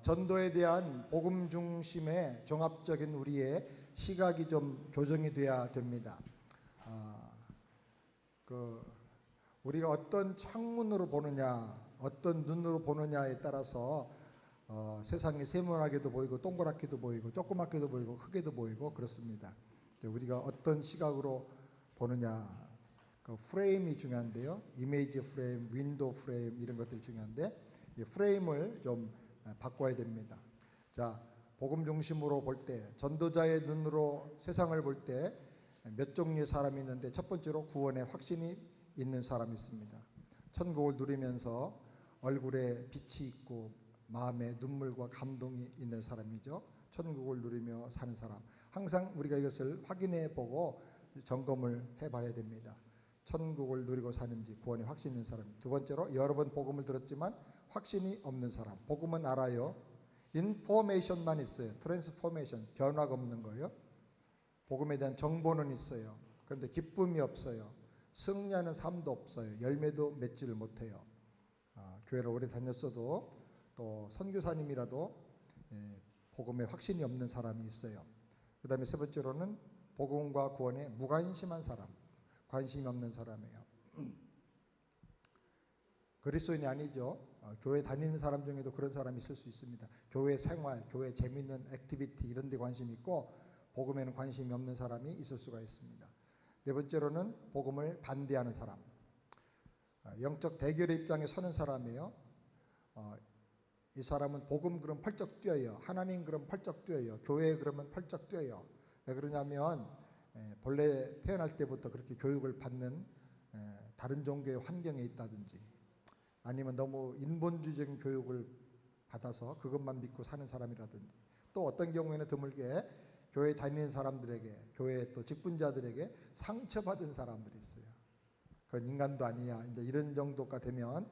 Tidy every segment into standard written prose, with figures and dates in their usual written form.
전도에 대한 복음 중심의 종합적인 우리의 시각이 좀 교정이 돼야 됩니다. 우리가 어떤 창문으로 보느냐, 어떤 눈으로 보느냐에 따라서 세상이 세모나게도 보이고 동그랗게도 보이고 조그맣게도 보이고 크게도 보이고 그렇습니다. 우리가 어떤 시각으로 보느냐, 그 프레임이 중요한데요. 이미지 프레임, 윈도우 프레임 이런 것들이 중요한데 이 프레임을 좀 바꿔야 됩니다. 자, 복음 중심으로 볼 때, 전도자의 눈으로 세상을 볼 때 몇 종류의 사람이 있는데 첫 번째로 구원의 확신이 있는 사람이 있습니다. 천국을 누리면서 얼굴에 빛이 있고 마음에 눈물과 감동이 있는 사람이죠. 천국을 누리며 사는 사람. 항상 우리가 이것을 확인해 보고 점검을 해봐야 됩니다. 천국을 누리고 사는지 구원에 확신 있는 사람. 두 번째로 여러 번 복음을 들었지만 확신이 없는 사람. 복음은 알아요. 인포메이션만 있어요. 트랜스포메이션, 변화가 없는 거예요. 복음에 대한 정보는 있어요. 그런데 기쁨이 없어요. 승리하는 삶도 없어요. 열매도 맺지를 못해요. 교회를 오래 다녔어도 또 선교사님이라도 복음에 확신이 없는 사람이 있어요. 그 다음에 세 번째로는 복음과 구원에 무관심한 사람, 관심이 없는 사람이에요. 그리스도인이 아니죠. 교회 다니는 사람 중에도 그런 사람이 있을 수 있습니다. 교회 생활, 교회 재미있는 액티비티 이런 데 관심이 있고 복음에는 관심이 없는 사람이 있을 수가 있습니다. 네 번째로는 복음을 반대하는 사람. 영적 대결의 입장에 서는 사람이에요. 이 사람은 복음 그럼 펄쩍 뛰어요. 하나님 그럼 펄쩍 뛰어요. 교회 그러면 펄쩍 뛰어요. 왜 그러냐면 본래 태어날 때부터 그렇게 교육을 받는 다른 종교의 환경에 있다든지 아니면 너무 인본주의적인 교육을 받아서 그것만 믿고 사는 사람이라든지 또 어떤 경우에는 드물게 교회 다니는 사람들에게 교회 또 직분자들에게 상처받은 사람들이 있어요. 그건 인간도 아니야. 이제 이런 정도가 되면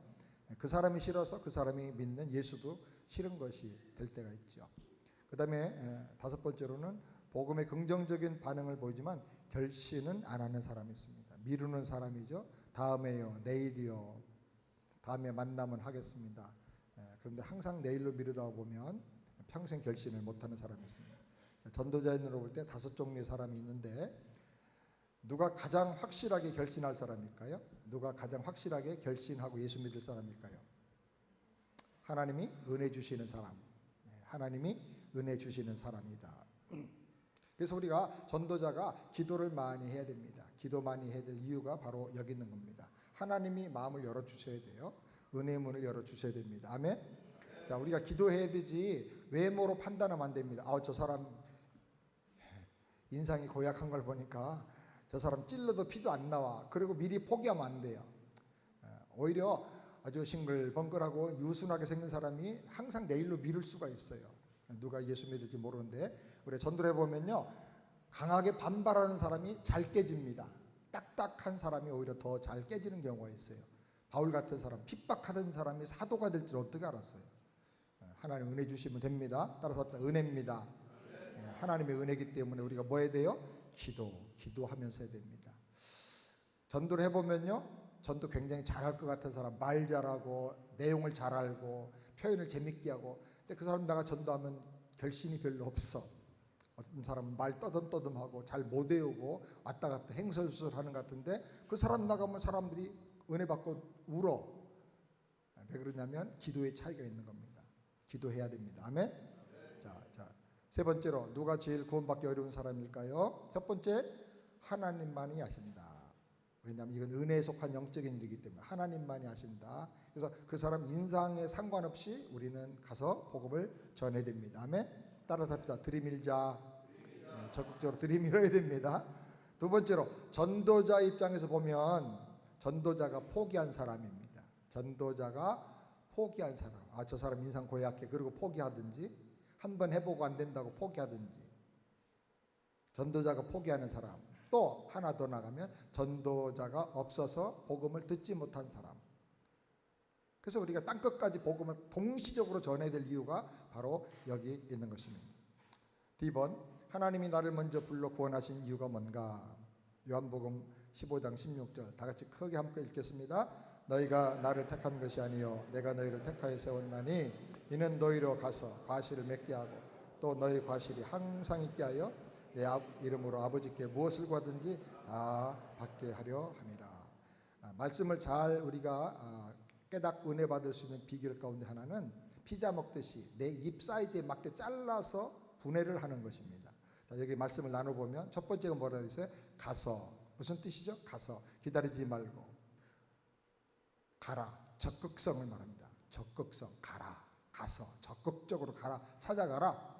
그 사람이 싫어서 그 사람이 믿는 예수도 싫은 것이 될 때가 있죠. 그 다음에 다섯 번째로는 복음의 긍정적인 반응을 보이지만 결신은 안 하는 사람이 있습니다. 미루는 사람이죠. 다음에요, 내일이요, 다음에 만나면 하겠습니다. 그런데 항상 내일로 미루다 보면 평생 결신을 못하는 사람이 있습니다. 전도자인으로 볼 때 다섯 종류의 사람이 있는데 누가 가장 확실하게 결신할 사람일까요? 누가 가장 확실하게 결신하고 예수 믿을 사람일까요? 하나님이 은혜 주시는 사람. 하나님이 은혜 주시는 사람이다. 그래서 우리가 전도자가 기도를 많이 해야 됩니다. 기도 많이 해야 될 이유가 바로 여기 있는 겁니다. 하나님이 마음을 열어주셔야 돼요. 은혜의 문을 열어주셔야 됩니다. 아멘? 자, 우리가 기도해야 되지 외모로 판단하면 안 됩니다. 저 사람 인상이 고약한 걸 보니까 저 사람 찔러도 피도 안 나와. 그리고 미리 포기하면 안 돼요. 오히려 아주 싱글벙글하고 유순하게 생긴 사람이 항상 내일로 미룰 수가 있어요. 누가 예수 믿을지 모르는데 우리 전도를 해보면요 강하게 반발하는 사람이 잘 깨집니다. 딱딱한 사람이 오히려 더 잘 깨지는 경우가 있어요. 바울 같은 사람, 핍박하던 사람이 사도가 될 줄 어떻게 알았어요? 하나님 은혜 주시면 됩니다. 따라서 은혜입니다. 하나님의 은혜이기 때문에 우리가 뭐 해야 돼요? 기도하면서 해야 됩니다. 전도를 해보면요 전도 굉장히 잘할 것 같은 사람, 말 잘하고 내용을 잘 알고 표현을 재밌게 하고, 근데 그 사람 나가 전도하면 결심이 별로 없어. 어떤 사람은 말 떠듬떠듬하고 잘 못 외우고 왔다 갔다 행설수설하는 것 같은데 그 사람 나가면 사람들이 은혜 받고 울어. 왜 그러냐면 기도의 차이가 있는 겁니다. 기도해야 됩니다. 아멘. 자, 세 번째로 누가 제일 구원받기 어려운 사람일까요? 첫 번째, 하나님만이 아신다. 왜냐하면 이건 은혜에 속한 영적인 일이기 때문에 하나님만이 아신다. 그래서 그 사람 인상에 상관없이 우리는 가서 복음을 전해야 됩니다. 아멘. 따라서 합시다. 들이밀자. 적극적으로 들이밀어야 됩니다. 두 번째로 전도자 입장에서 보면 전도자가 포기한 사람입니다. 전도자가 포기한 사람. 저 사람 인상 고약해. 그리고 포기하든지 한번 해보고 안 된다고 포기하든지. 전도자가 포기하는 사람. 또 하나 더 나가면 전도자가 없어서 복음을 듣지 못한 사람. 그래서 우리가 땅끝까지 복음을 동시적으로 전해야 될 이유가 바로 여기 있는 것입니다. D번, 하나님이 나를 먼저 불러 구원하신 이유가 뭔가? 요한복음 15장 16절 다 같이 크게 함께 읽겠습니다. 너희가 나를 택한 것이 아니요 내가 너희를 택하여 세웠나니 이는 너희로 가서 과실을 맺게 하고 또 너희 과실이 항상 있게 하여 내 이름으로 아버지께 무엇을 구하든지 다 받게 하려 함이라. 말씀을 잘 우리가 깨닫고 은혜 받을 수 있는 비결 가운데 하나는 피자 먹듯이 내 입 사이즈에 맞게 잘라서 분해를 하는 것입니다. 자, 여기 말씀을 나눠보면 첫 번째가 뭐라 그랬어요? 가서. 무슨 뜻이죠? 가서. 기다리지 말고 가라. 적극성을 말합니다. 적극성. 가라. 가서 적극적으로 가라. 찾아가라.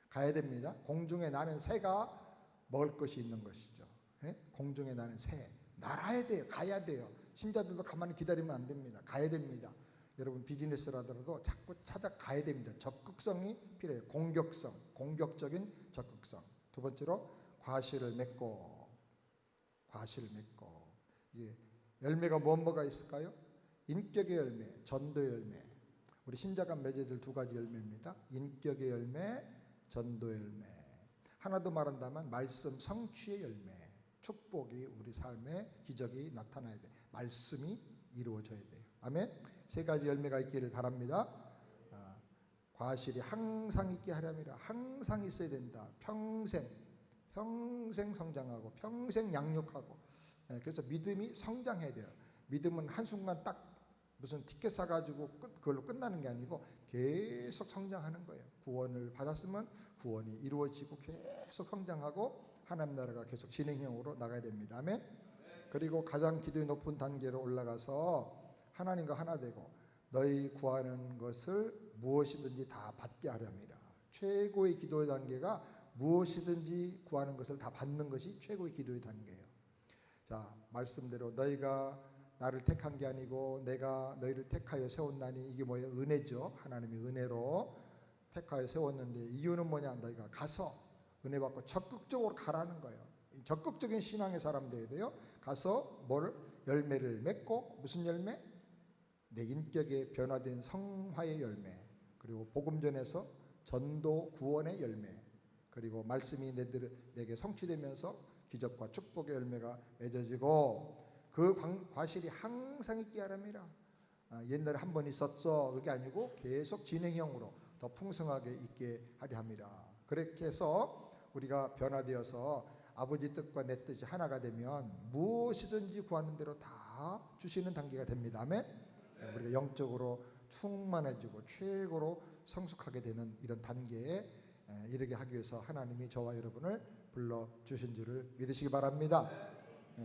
가야 됩니다. 공중에 나는 새가 먹을 것이 있는 것이죠. 예? 공중에 나는 새. 날아야 돼요. 가야 돼요. 신자들도 가만히 기다리면 안 됩니다. 가야 됩니다. 여러분 비즈니스를 하더라도 자꾸 찾아가야 됩니다. 적극성이 필요해요. 공격성, 공격적인 적극성. 두 번째로 과실을 맺고, 과실을 맺고. 예. 열매가 뭐가 있을까요? 인격의 열매, 전도의 열매. 우리 신자가 맺어질 두 가지 열매입니다. 인격의 열매, 전도의 열매. 하나 더 말한다면 말씀 성취의 열매. 축복이 우리 삶에 기적이 나타나야 돼. 말씀이 이루어져야 돼요. 아멘. 세 가지 열매가 있기를 바랍니다. 과실이 항상 있게 하려면 항상 있어야 된다. 평생 성장하고 평생 양육하고. 그래서 믿음이 성장해야 돼요. 믿음은 한순간 딱 무슨 티켓 사가지고 그걸로 끝나는 게 아니고 계속 성장하는 거예요. 구원을 받았으면 구원이 이루어지고 계속 성장하고 하나님 나라가 계속 진행형으로 나가야 됩니다. 아멘. 그리고 가장 기도의 높은 단계로 올라가서 하나님과 하나 되고 너희 구하는 것을 무엇이든지 다 받게 하렵니다. 최고의 기도의 단계가 무엇이든지 구하는 것을 다 받는 것이 최고의 기도의 단계예요. 자, 말씀대로 너희가 나를 택한 게 아니고 내가 너희를 택하여 세웠나니 이게 뭐예요? 은혜죠. 하나님이 은혜로 택하여 세웠는데 이유는 뭐냐? 너희가 가서 은혜 받고 적극적으로 가라는 거예요. 적극적인 신앙의 사람 되어야 돼요. 가서 뭘? 열매를 맺고 무슨 열매? 내 인격에 변화된 성화의 열매, 그리고 복음 전에서 전도 구원의 열매, 그리고 말씀이 내게 성취되면서 기적과 축복의 열매가 맺어지고 그 과실이 항상 있게 하랍니다. 옛날에 한 번 있었어 그게 아니고 계속 진행형으로 더 풍성하게 있게 하려 합니다. 그렇게 해서 우리가 변화되어서 아버지 뜻과 내 뜻이 하나가 되면 무엇이든지 구하는 대로 다 주시는 단계가 됩니다. 아멘. 우리가 영적으로 충만해지고 최고로 성숙하게 되는 이런 단계에 이르게 하기 위해서 하나님이 저와 여러분을 불러주신 줄을 믿으시기 바랍니다.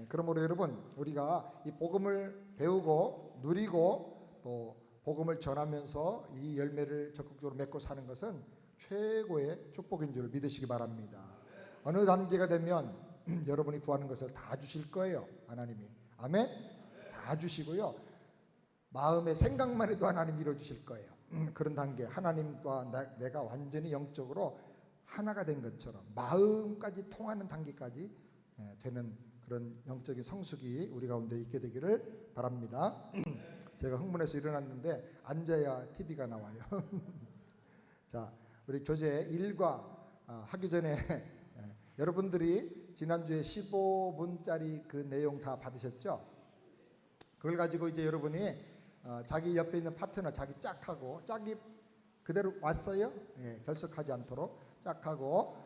그러므로 여러분 우리가 이 복음을 배우고 누리고 또 복음을 전하면서 이 열매를 적극적으로 맺고 사는 것은 최고의 축복인 줄 믿으시기 바랍니다. 어느 단계가 되면 여러분이 구하는 것을 다 주실 거예요. 하나님이. 아멘. 다 주시고요. 마음의 생각만 해도 하나님 이루어주실 거예요. 그런 단계, 하나님과 내가 완전히 영적으로 하나가 된 것처럼 마음까지 통하는 단계까지 되는 그런 영적인 성숙이 우리 가운데 있게 되기를 바랍니다. 제가 흥분해서 일어났는데 앉아야 TV가 나와요. 자, 우리 교재 1과 하기 전에 여러분들이 지난주에 15분짜리 그 내용 다 받으셨죠? 그걸 가지고 이제 여러분이 자기 옆에 있는 파트너 자기 짝하고 짝이 그대로 왔어요? 예, 결석하지 않도록 짝하고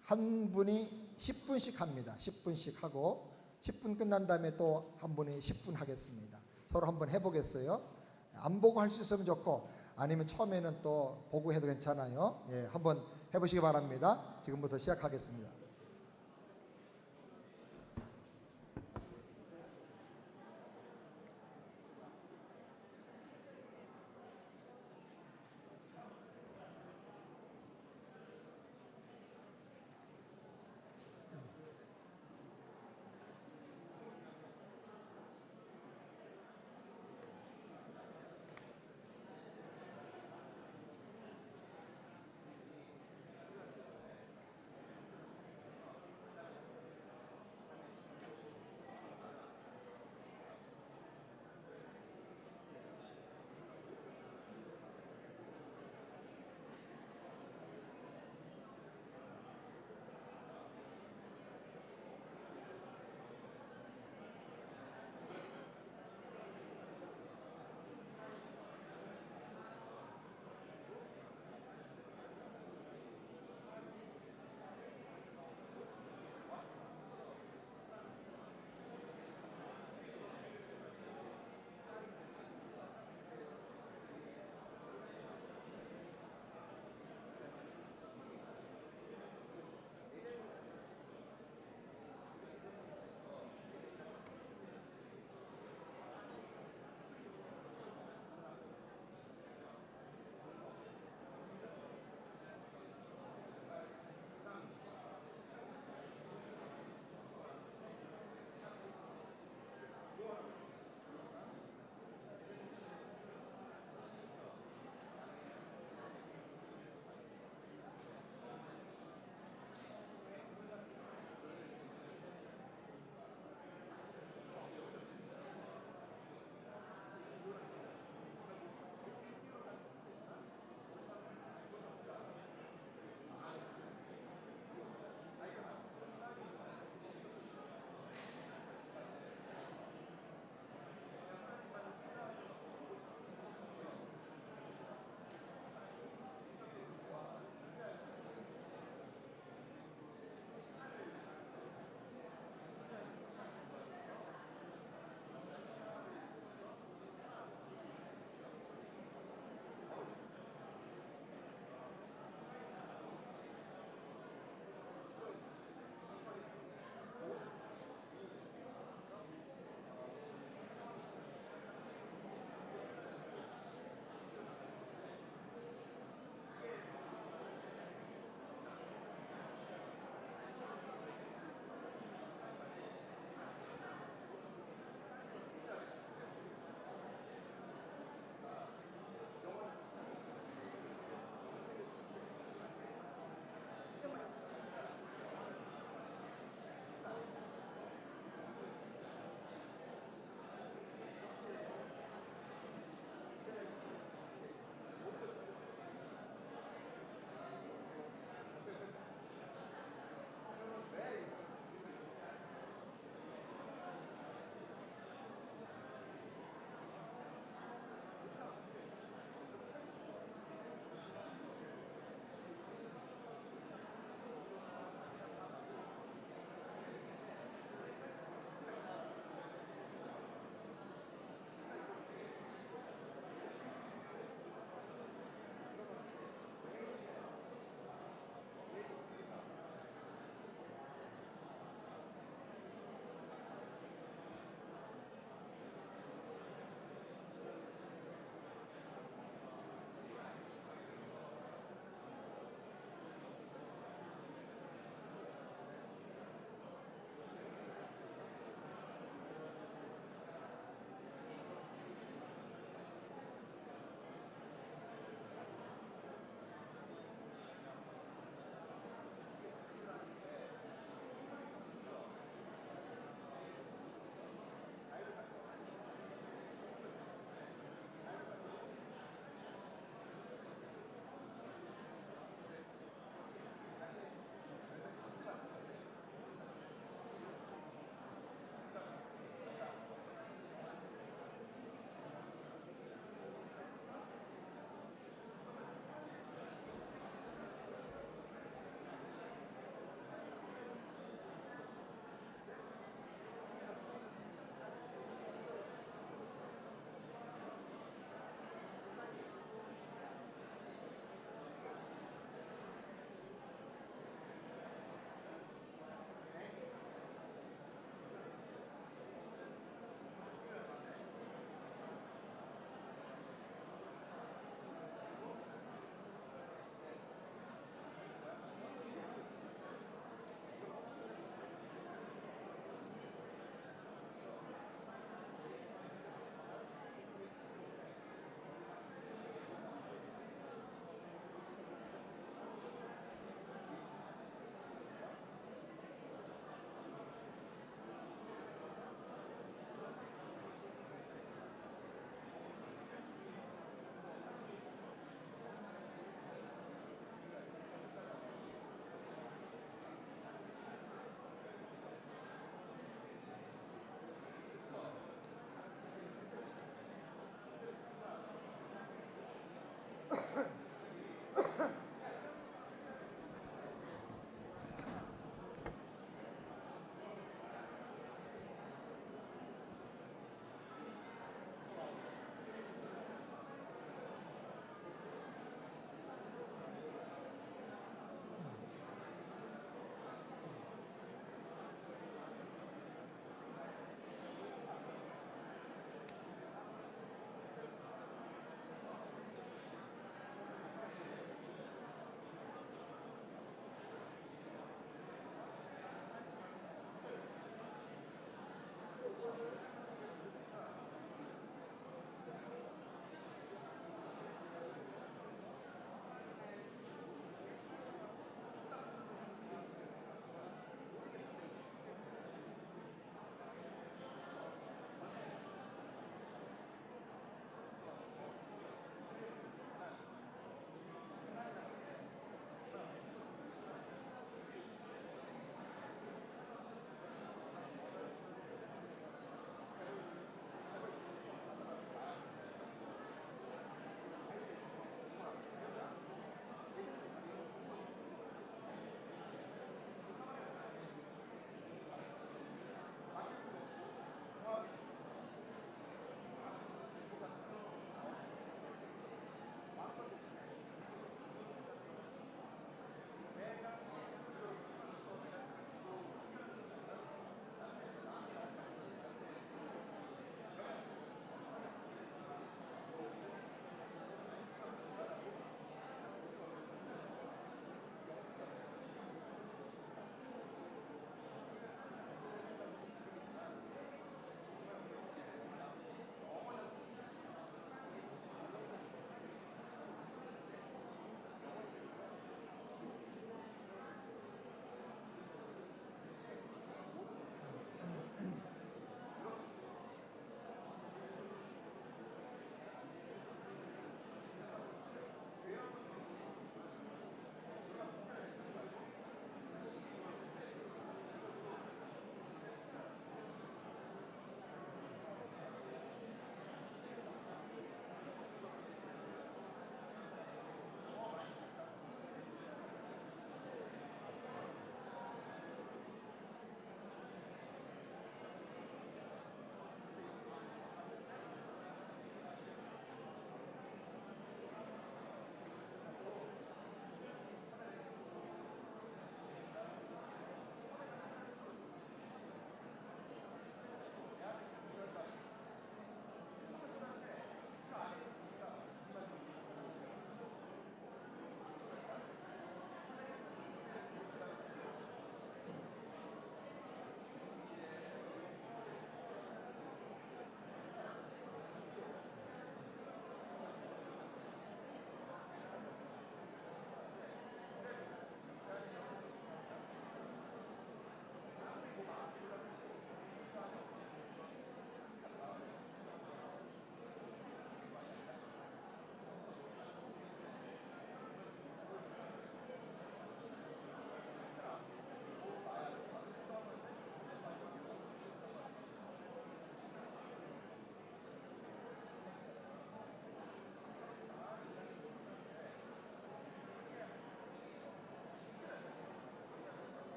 한 분이 10분씩 합니다. 10분씩 하고 10분 끝난 다음에 또 한 분이 10분 하겠습니다. 서로 한번 해보겠어요? 안 보고 할 수 있으면 좋고 아니면 처음에는 또 보고 해도 괜찮아요. 예, 한번 해보시기 바랍니다. 지금부터 시작하겠습니다.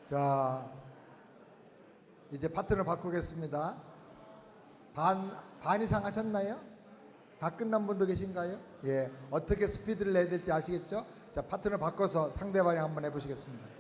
자, 이제 파트너 바꾸겠습니다. 반 이상 하셨나요? 다 끝난 분도 계신가요? 예, 어떻게 스피드를 내야 될지 아시겠죠? 자, 파트너 바꿔서 상대방이 한번 해보시겠습니다.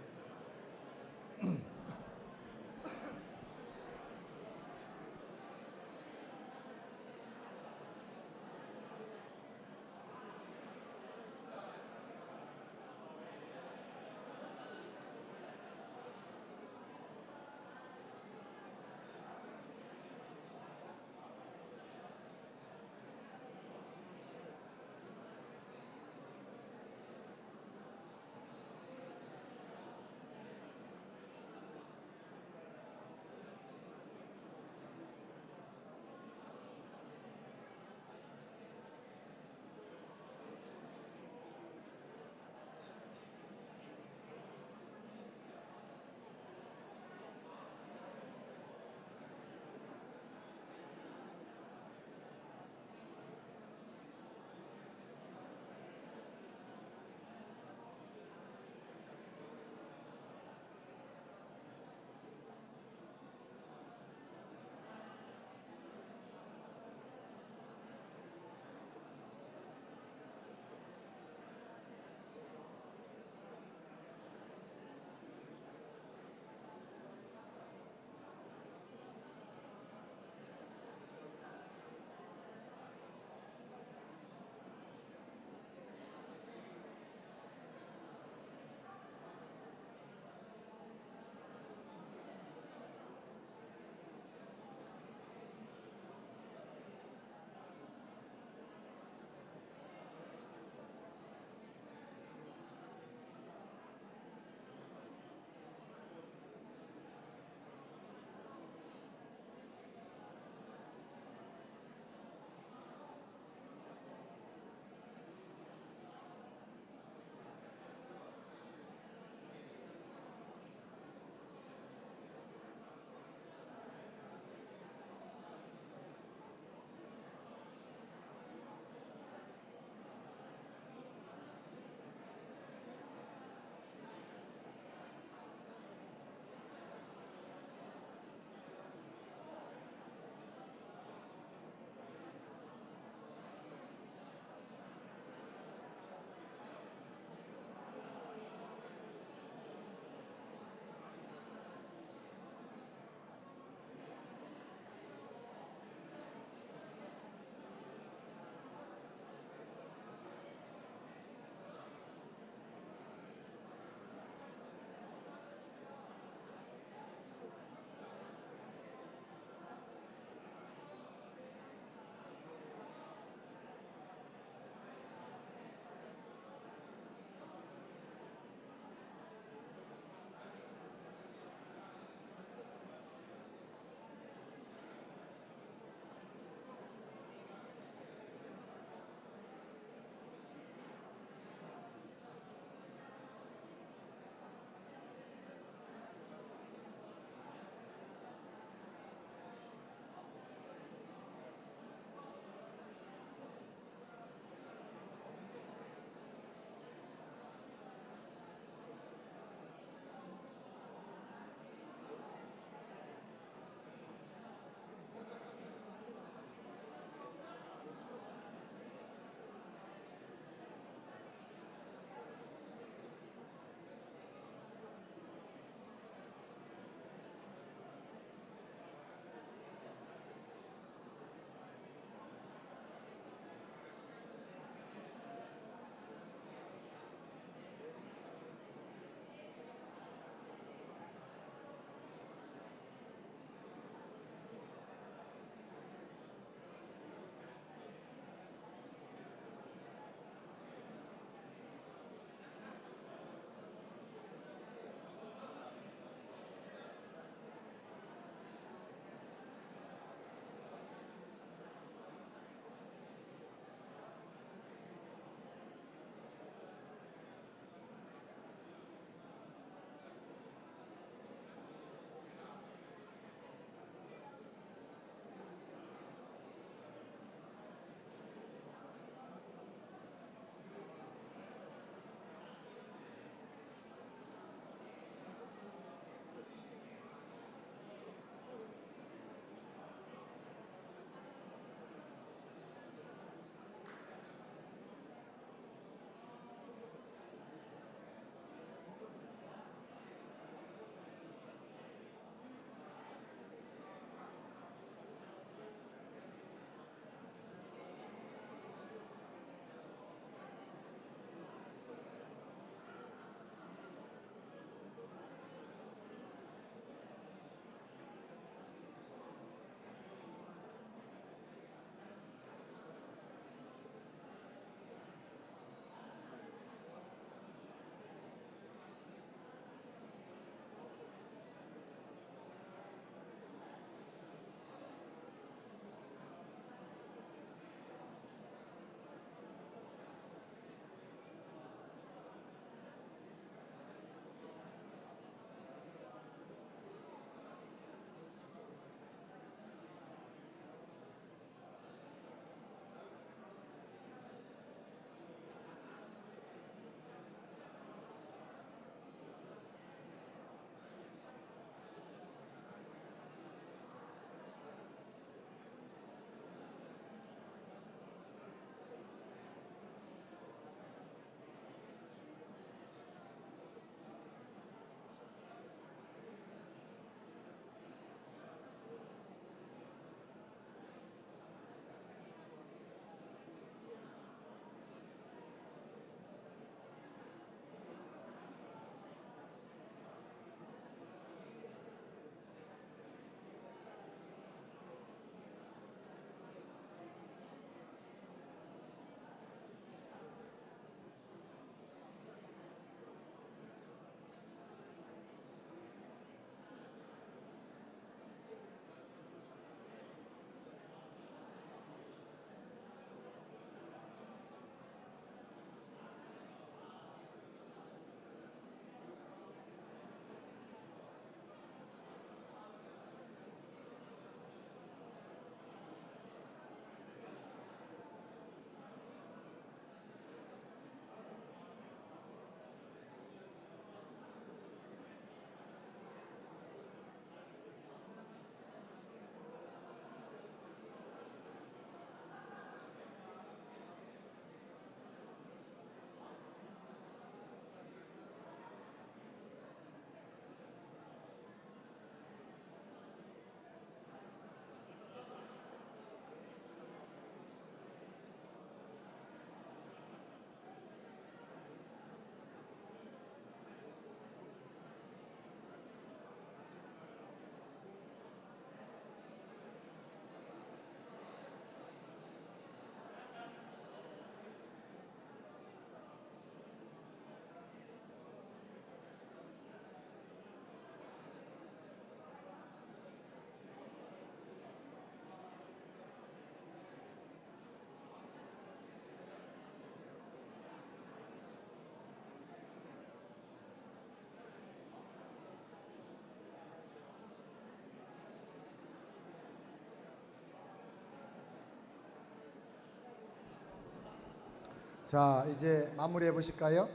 자, 이제 마무리해 보실까요?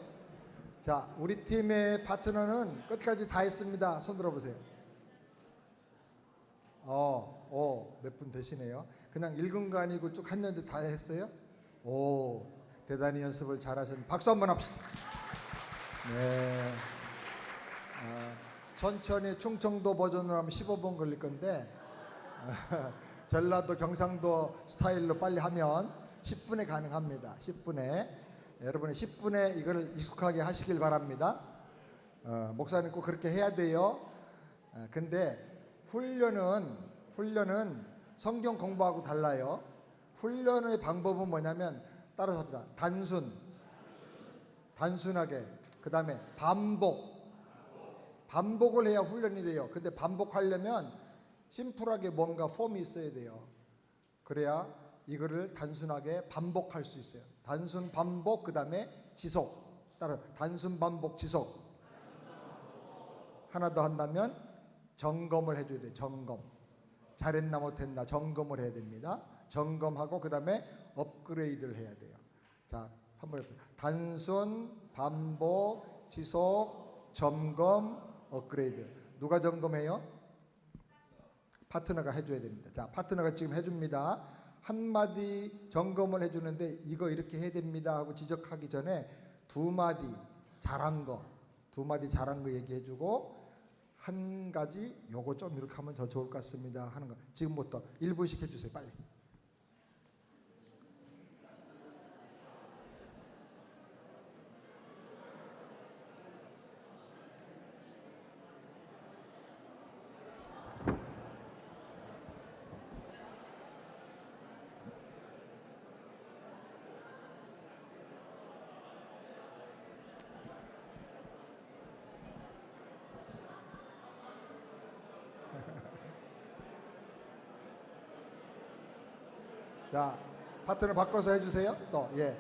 자, 우리 팀의 파트너는 끝까지 다 했습니다. 손 들어보세요. 몇 분 되시네요. 그냥 읽은 거 아니고 쭉 했는데 다 했어요? 오, 대단히 연습을 잘하셨는데 박수 한번 합시다. 네. 천천히 충청도 버전으로 하면 15분 걸릴 건데 전라도 경상도 스타일로 빨리 하면 10분에 가능합니다. 10분에 여러분이 10분에 이걸 익숙하게 하시길 바랍니다. 목사님 꼭 그렇게 해야 돼요. 근데 훈련은 성경 공부하고 달라요. 훈련의 방법은 뭐냐면 따라서 합시다. 단순하게, 그 다음에 반복을 해야 훈련이 돼요. 근데 반복하려면 심플하게 뭔가 폼이 있어야 돼요. 그래야 이거를 단순하게 반복할 수 있어요. 단순 반복, 그 다음에 지속. 따라 단순 반복 지속. 하나 더 한다면 점검을 해줘야 돼요. 점검. 잘했나 못했나 점검을 해야 됩니다. 점검하고 그 다음에 업그레이드를 해야 돼요. 자, 한번 해볼게요. 단순 반복 지속 점검 업그레이드. 누가 점검해요? 파트너가 해줘야 됩니다. 자, 파트너가 지금 해줍니다. 한마디 점검을 해주는데 이거 이렇게 해야 됩니다 하고 지적하기 전에 두 마디 잘한 거 얘기해주고 한 가지 요거 좀 이렇게 하면 더 좋을 것 같습니다 하는 거 지금부터 1분씩 해주세요. 빨리. 자, 파트너 바꿔서 해주세요. 또 예.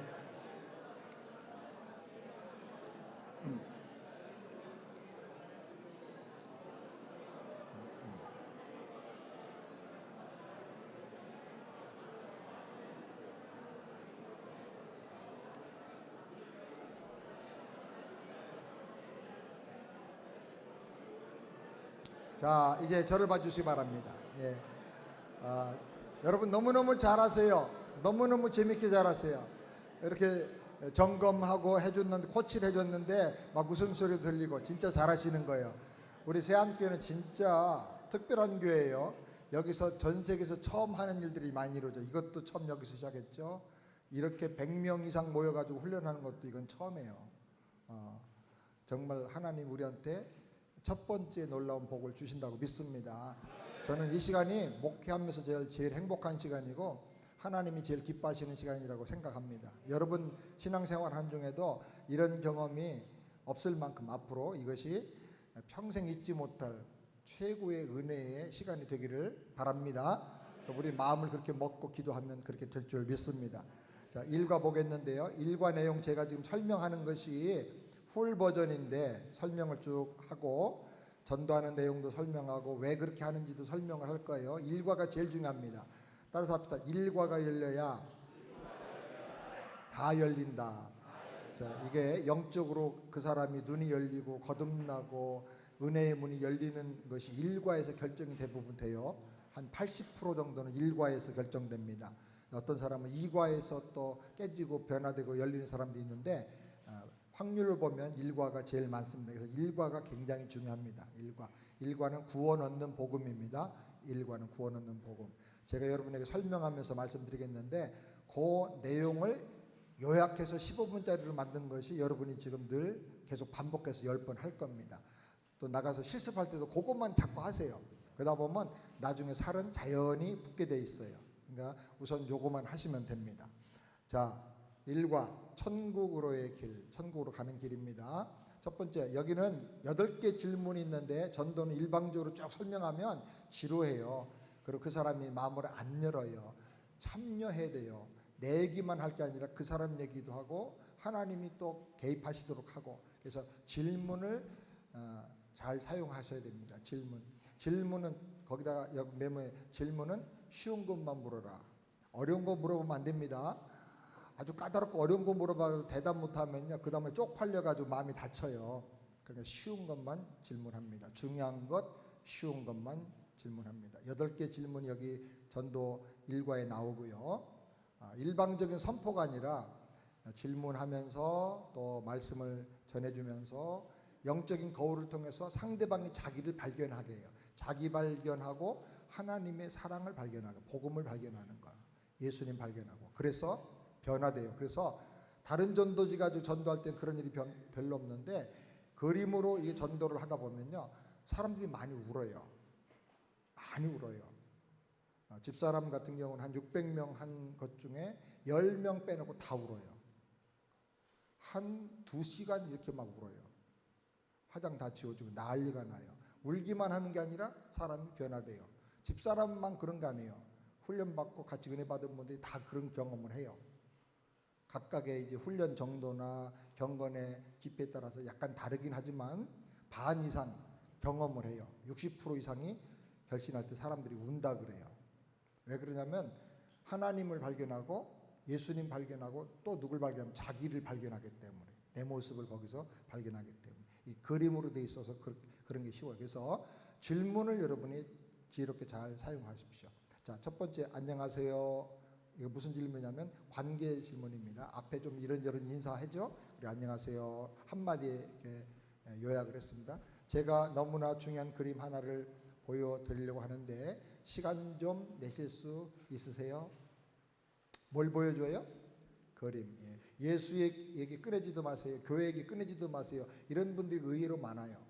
자, 이제 저를 봐주시기 바랍니다. 예. 여러분 너무너무 잘하세요. 너무너무 재밌게 잘하세요. 이렇게 점검하고 해줬는데 코치를 해줬는데 막 웃음소리 들리고 진짜 잘하시는 거예요. 우리 세안교회는 진짜 특별한 교회예요. 여기서 전 세계에서 처음 하는 일들이 많이 이루어져. 이것도 처음 여기서 시작했죠. 이렇게 100명 이상 모여가지고 훈련하는 것도 이건 처음이에요. 정말 하나님 우리한테 첫 번째 놀라운 복을 주신다고 믿습니다. 저는 이 시간이 목회하면서 제일 행복한 시간이고 하나님이 제일 기뻐하시는 시간이라고 생각합니다. 여러분 신앙생활 한 중에도 이런 경험이 없을 만큼 앞으로 이것이 평생 잊지 못할 최고의 은혜의 시간이 되기를 바랍니다. 우리 마음을 그렇게 먹고 기도하면 그렇게 될 줄 믿습니다. 자, 1과 보겠는데요. 1과 내용 제가 지금 설명하는 것이 풀 버전인데 설명을 쭉 하고 전도하는 내용도 설명하고 왜 그렇게 하는지도 설명을 할 거예요. 1과가 제일 중요합니다. 따라서 합시다. 1과가 열려야 다 열린다. 자, 이게 영적으로 그 사람이 눈이 열리고 거듭나고 은혜의 문이 열리는 것이 1과에서 결정이 대부분 돼요. 한 80% 정도는 1과에서 결정됩니다. 어떤 사람은 2과에서 또 깨지고 변화되고 열리는 사람도 있는데 확률을 보면 1과가 제일 많습니다. 그래서 1과가 굉장히 중요합니다. 1과는 구원 얻는 복음입니다. 1과는 구원 얻는 복음. 제가 여러분에게 설명하면서 말씀드리겠는데 그 내용을 요약해서 15분짜리로 만든 것이 여러분이 지금 늘 계속 반복해서 10번 할 겁니다. 또 나가서 실습할 때도 그것만 자꾸 하세요. 그러다 보면 나중에 살은 자연히 붙게 돼 있어요. 그러니까 우선 요거만 하시면 됩니다. 자, 1과 천국으로의 길, 천국으로 가는 길입니다. 첫 번째, 여기는 8개 질문이 있는데 전도는 일방적으로 쭉 설명하면 지루해요. 그리고 그 사람이 마음을 안 열어요. 참여해야 돼요. 내 얘기만 할 게 아니라 그 사람 얘기도 하고 하나님이 또 개입하시도록 하고, 그래서 질문을 잘 사용하셔야 됩니다. 질문은 거기다가 메모에 질문은 쉬운 것만 물어라. 어려운 거 물어보면 안 됩니다. 아주 까다롭고 어려운 거 물어봐도 대답 못하면요, 그 다음에 쪽팔려가지고 마음이 다쳐요. 그러니까 쉬운 것만 질문합니다. 중요한 것, 쉬운 것만 질문합니다. 8개 질문이 여기 전도 1과에 나오고요. 일방적인 선포가 아니라 질문하면서 또 말씀을 전해주면서 영적인 거울을 통해서 상대방이 자기를 발견하게 해요. 자기 발견하고 하나님의 사랑을 발견하고 복음을 발견하는 거예요. 예수님 발견하고. 그래서 변화돼요. 그래서 다른 전도지 가지고 전도할 때는 그런 일이 별로 없는데 그림으로 이 전도를 하다 보면요, 사람들이 많이 울어요. 많이 울어요. 집사람 같은 경우는 한 600명 한 것 중에 10명 빼놓고 다 울어요. 한 2시간 이렇게 막 울어요. 화장 다 지워주고 난리가 나요. 울기만 하는 게 아니라 사람이 변화돼요. 집사람만 그런 거 아니에요. 훈련받고 같이 은혜 받은 분들이 다 그런 경험을 해요. 각각의 이제 훈련 정도나 경건의 깊이에 따라서 약간 다르긴 하지만 반 이상 경험을 해요. 60% 이상이 결신할 때 사람들이 운다 그래요. 왜 그러냐면 하나님을 발견하고 예수님 발견하고 또 누굴 발견하면 자기를 발견하기 때문에, 내 모습을 거기서 발견하기 때문에 이 그림으로 돼 있어서 그런 게 쉬워요. 그래서 질문을 여러분이 지혜롭게 잘 사용하십시오. 자, 첫 번째 안녕하세요. 이거 무슨 질문이냐면 관계 질문입니다. 앞에 좀 이런저런 인사하죠. 그리고 안녕하세요 한마디에 요약을 했습니다. 제가 너무나 중요한 그림 하나를 보여드리려고 하는데 시간 좀 내실 수 있으세요? 뭘 보여줘요? 그림. 예수의 얘기 끊어지도 마세요. 교회 얘기 끊어지도 마세요. 이런 분들이 의외로 많아요.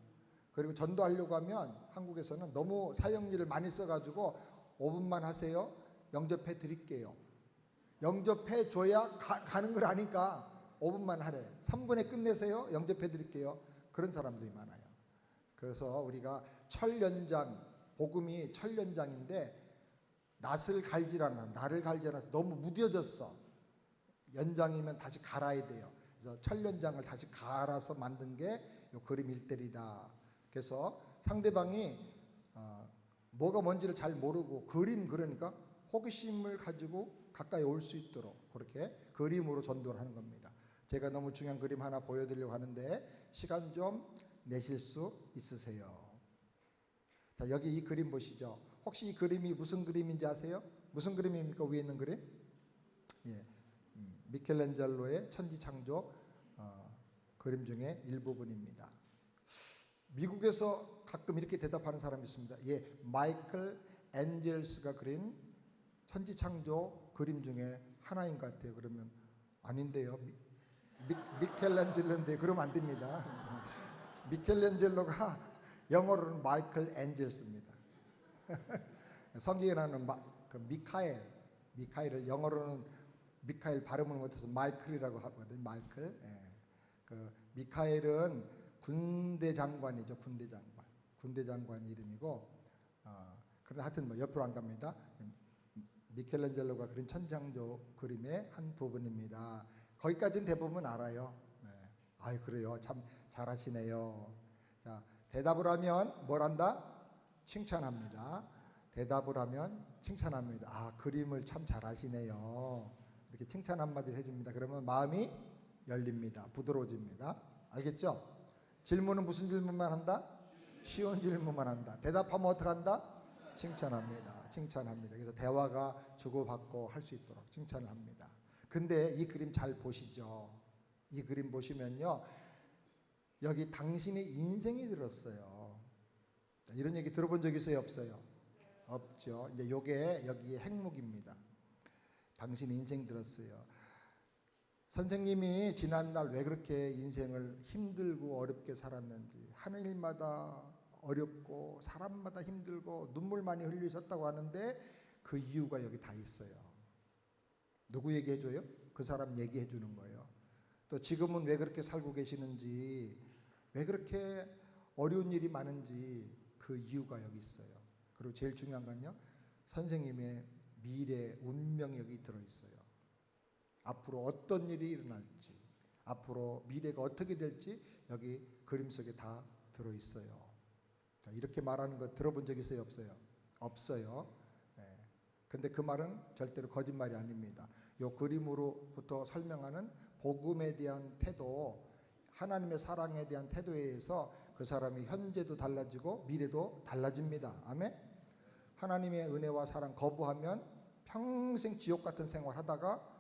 그리고 전도하려고 하면 한국에서는 너무 사형리를 많이 써가지고 5분만 하세요. 영접해 드릴게요. 영접해 줘야 가는 걸 아니까 5분만 하래. 3분에 끝내세요. 영접해 드릴게요. 그런 사람들이 많아요. 그래서 우리가 철연장, 복음이 철연장인데 나를 갈질 않아 너무 무뎌졌어. 연장이면 다시 갈아야 돼요. 그래서 철연장을 다시 갈아서 만든 게 이 그림 1대리다. 그래서 상대방이 뭐가 뭔지를 잘 모르고 그러니까 호기심을 가지고 가까이 올 수 있도록 그렇게 그림으로 전도를 하는 겁니다. 제가 너무 중요한 그림 하나 보여드리려고 하는데 시간 좀 내실 수 있으세요? 자, 여기 이 그림 보시죠. 혹시 이 그림이 무슨 그림인지 아세요? 무슨 그림입니까? 위에 있는 그림? 예, 미켈란젤로의 천지창조 그림 중에 일부분입니다. 미국에서 가끔 이렇게 대답하는 사람이 있습니다. 예, 마이클 앤젤스가 그린 천지창조 그림 중에 하나인 것 같아요. 그러면 아닌데요. 미켈란젤로인데 그러면 안 됩니다. 미켈란젤로가 영어로는 마이클 앤젤스입니다. 성경에 나오는 그 미카엘을 영어로는 미카엘 발음을 못해서 마이클이라고 하거든요. 마이클. 예. 그 미카엘은 군대 장관이죠. 군대 장관 이름이고, 그런데 하여튼 뭐 옆으로 안 갑니다. 미켈란젤로가 그린 천지창조 그림의 한 부분입니다. 거기까지는 대부분 알아요. 네. 아유, 그래요. 참 잘하시네요. 자, 대답을 하면 뭘 한다? 칭찬합니다. 대답을 하면 칭찬합니다. 아, 그림을 참 잘하시네요. 이렇게 칭찬 한마디를 해줍니다. 그러면 마음이 열립니다. 부드러워집니다. 알겠죠? 질문은 무슨 질문만 한다? 쉬운 질문만 한다. 대답하면 어떻게 한다? 칭찬합니다. 그래서 대화가 주고받고 할 수 있도록 칭찬을 합니다. 근데 이 그림 잘 보시죠. 이 그림 보시면요, 여기 당신의 인생이 들었어요. 이런 얘기 들어본 적 있어요? 없어요? 없죠. 이제 요게 여기에 핵목입니다. 당신 인생 들었어요. 선생님이 지난날 왜 그렇게 인생을 힘들고 어렵게 살았는지, 하는 일마다 어렵고 사람마다 힘들고 눈물 많이 흘리셨다고 하는데 그 이유가 여기 다 있어요. 누구 얘기해줘요? 그 사람 얘기해주는 거예요. 또 지금은 왜 그렇게 살고 계시는지, 왜 그렇게 어려운 일이 많은지 그 이유가 여기 있어요. 그리고 제일 중요한 건요, 선생님의 미래 운명이 여기 들어있어요. 앞으로 어떤 일이 일어날지, 앞으로 미래가 어떻게 될지 여기 그림 속에 다 들어있어요. 자, 이렇게 말하는 거 들어본 적 있어요? 없어요? 없어요. 네. 근데 그 말은 절대로 거짓말이 아닙니다. 요 그림으로부터 설명하는 복음에 대한 태도, 하나님의 사랑에 대한 태도에 의해서 그 사람이 현재도 달라지고 미래도 달라집니다. 아멘. 하나님의 은혜와 사랑 거부하면 평생 지옥 같은 생활 하다가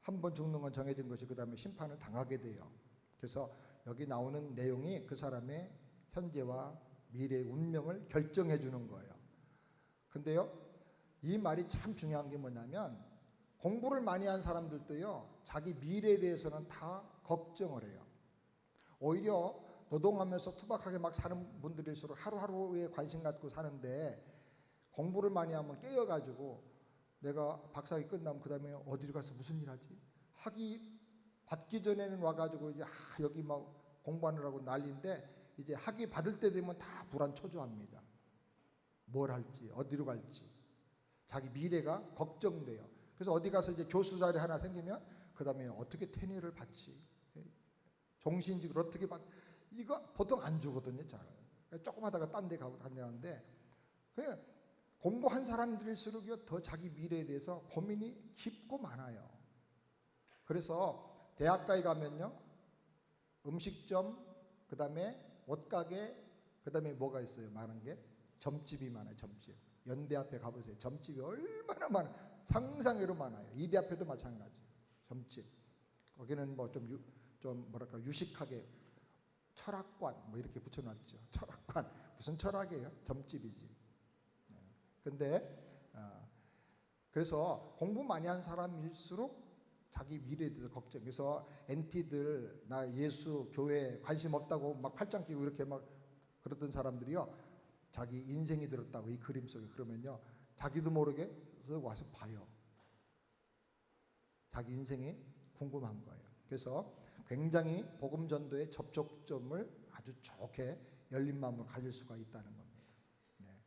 한 번 죽는 건 정해진 것이 그 다음에 심판을 당하게 돼요. 그래서 여기 나오는 내용이 그 사람의 현재와 미래의 운명을 결정해 주는 거예요. 근데요, 이 말이 참 중요한 게 뭐냐면 공부를 많이 한 사람들도요, 자기 미래에 대해서는 다 걱정을 해요. 오히려 노동하면서 투박하게 막 사는 분들일수록 하루하루에 관심 갖고 사는데, 공부를 많이 하면 깨어가지고 내가 박사학위 끝나면 그 다음에 어디로 가서 무슨 일 하지? 학위 받기 전에는 와가지고 이제 여기 막 공부하느라고 난리인데, 이제 학위 받을 때 되면 다 불안초조합니다. 뭘 할지, 어디로 갈지. 자기 미래가 걱정돼요. 그래서 어디 가서 이제 교수 자리 하나 생기면 그 다음에 어떻게 테니를 받지? 종신직을 어떻게 받? 이거 보통 안 주거든요, 잘. 조금 하다가 딴 데 가고 다녔는데, 공부한 사람들일수록 더 자기 미래에 대해서 고민이 깊고 많아요. 그래서 대학가에 가면요, 음식점, 그 다음에 옷가게, 그 다음에 뭐가 있어요? 많은 게 점집이 많아요. 점집. 연대 앞에 가보세요. 점집이 얼마나 많아요. 상상외로 많아요. 이대 앞에도 마찬가지. 점집. 거기는 뭐 좀 뭐랄까 유식하게 철학관 뭐 이렇게 붙여놨죠. 철학관 무슨 철학이에요? 점집이지. 근데 그래서 공부 많이 한 사람일수록 자기 미래에 대해서 걱정. 그래서 NT들 나 예수 교회 관심 없다고 막 팔짱 끼고 이렇게 막 그러던 사람들이요, 자기 인생이 들었다고 이 그림 속에. 그러면요, 자기도 모르게 와서 봐요. 자기 인생이 궁금한 거예요. 그래서 굉장히 복음 전도의 접촉점을 아주 좋게 열린 마음을 가질 수가 있다는 겁니다. 네.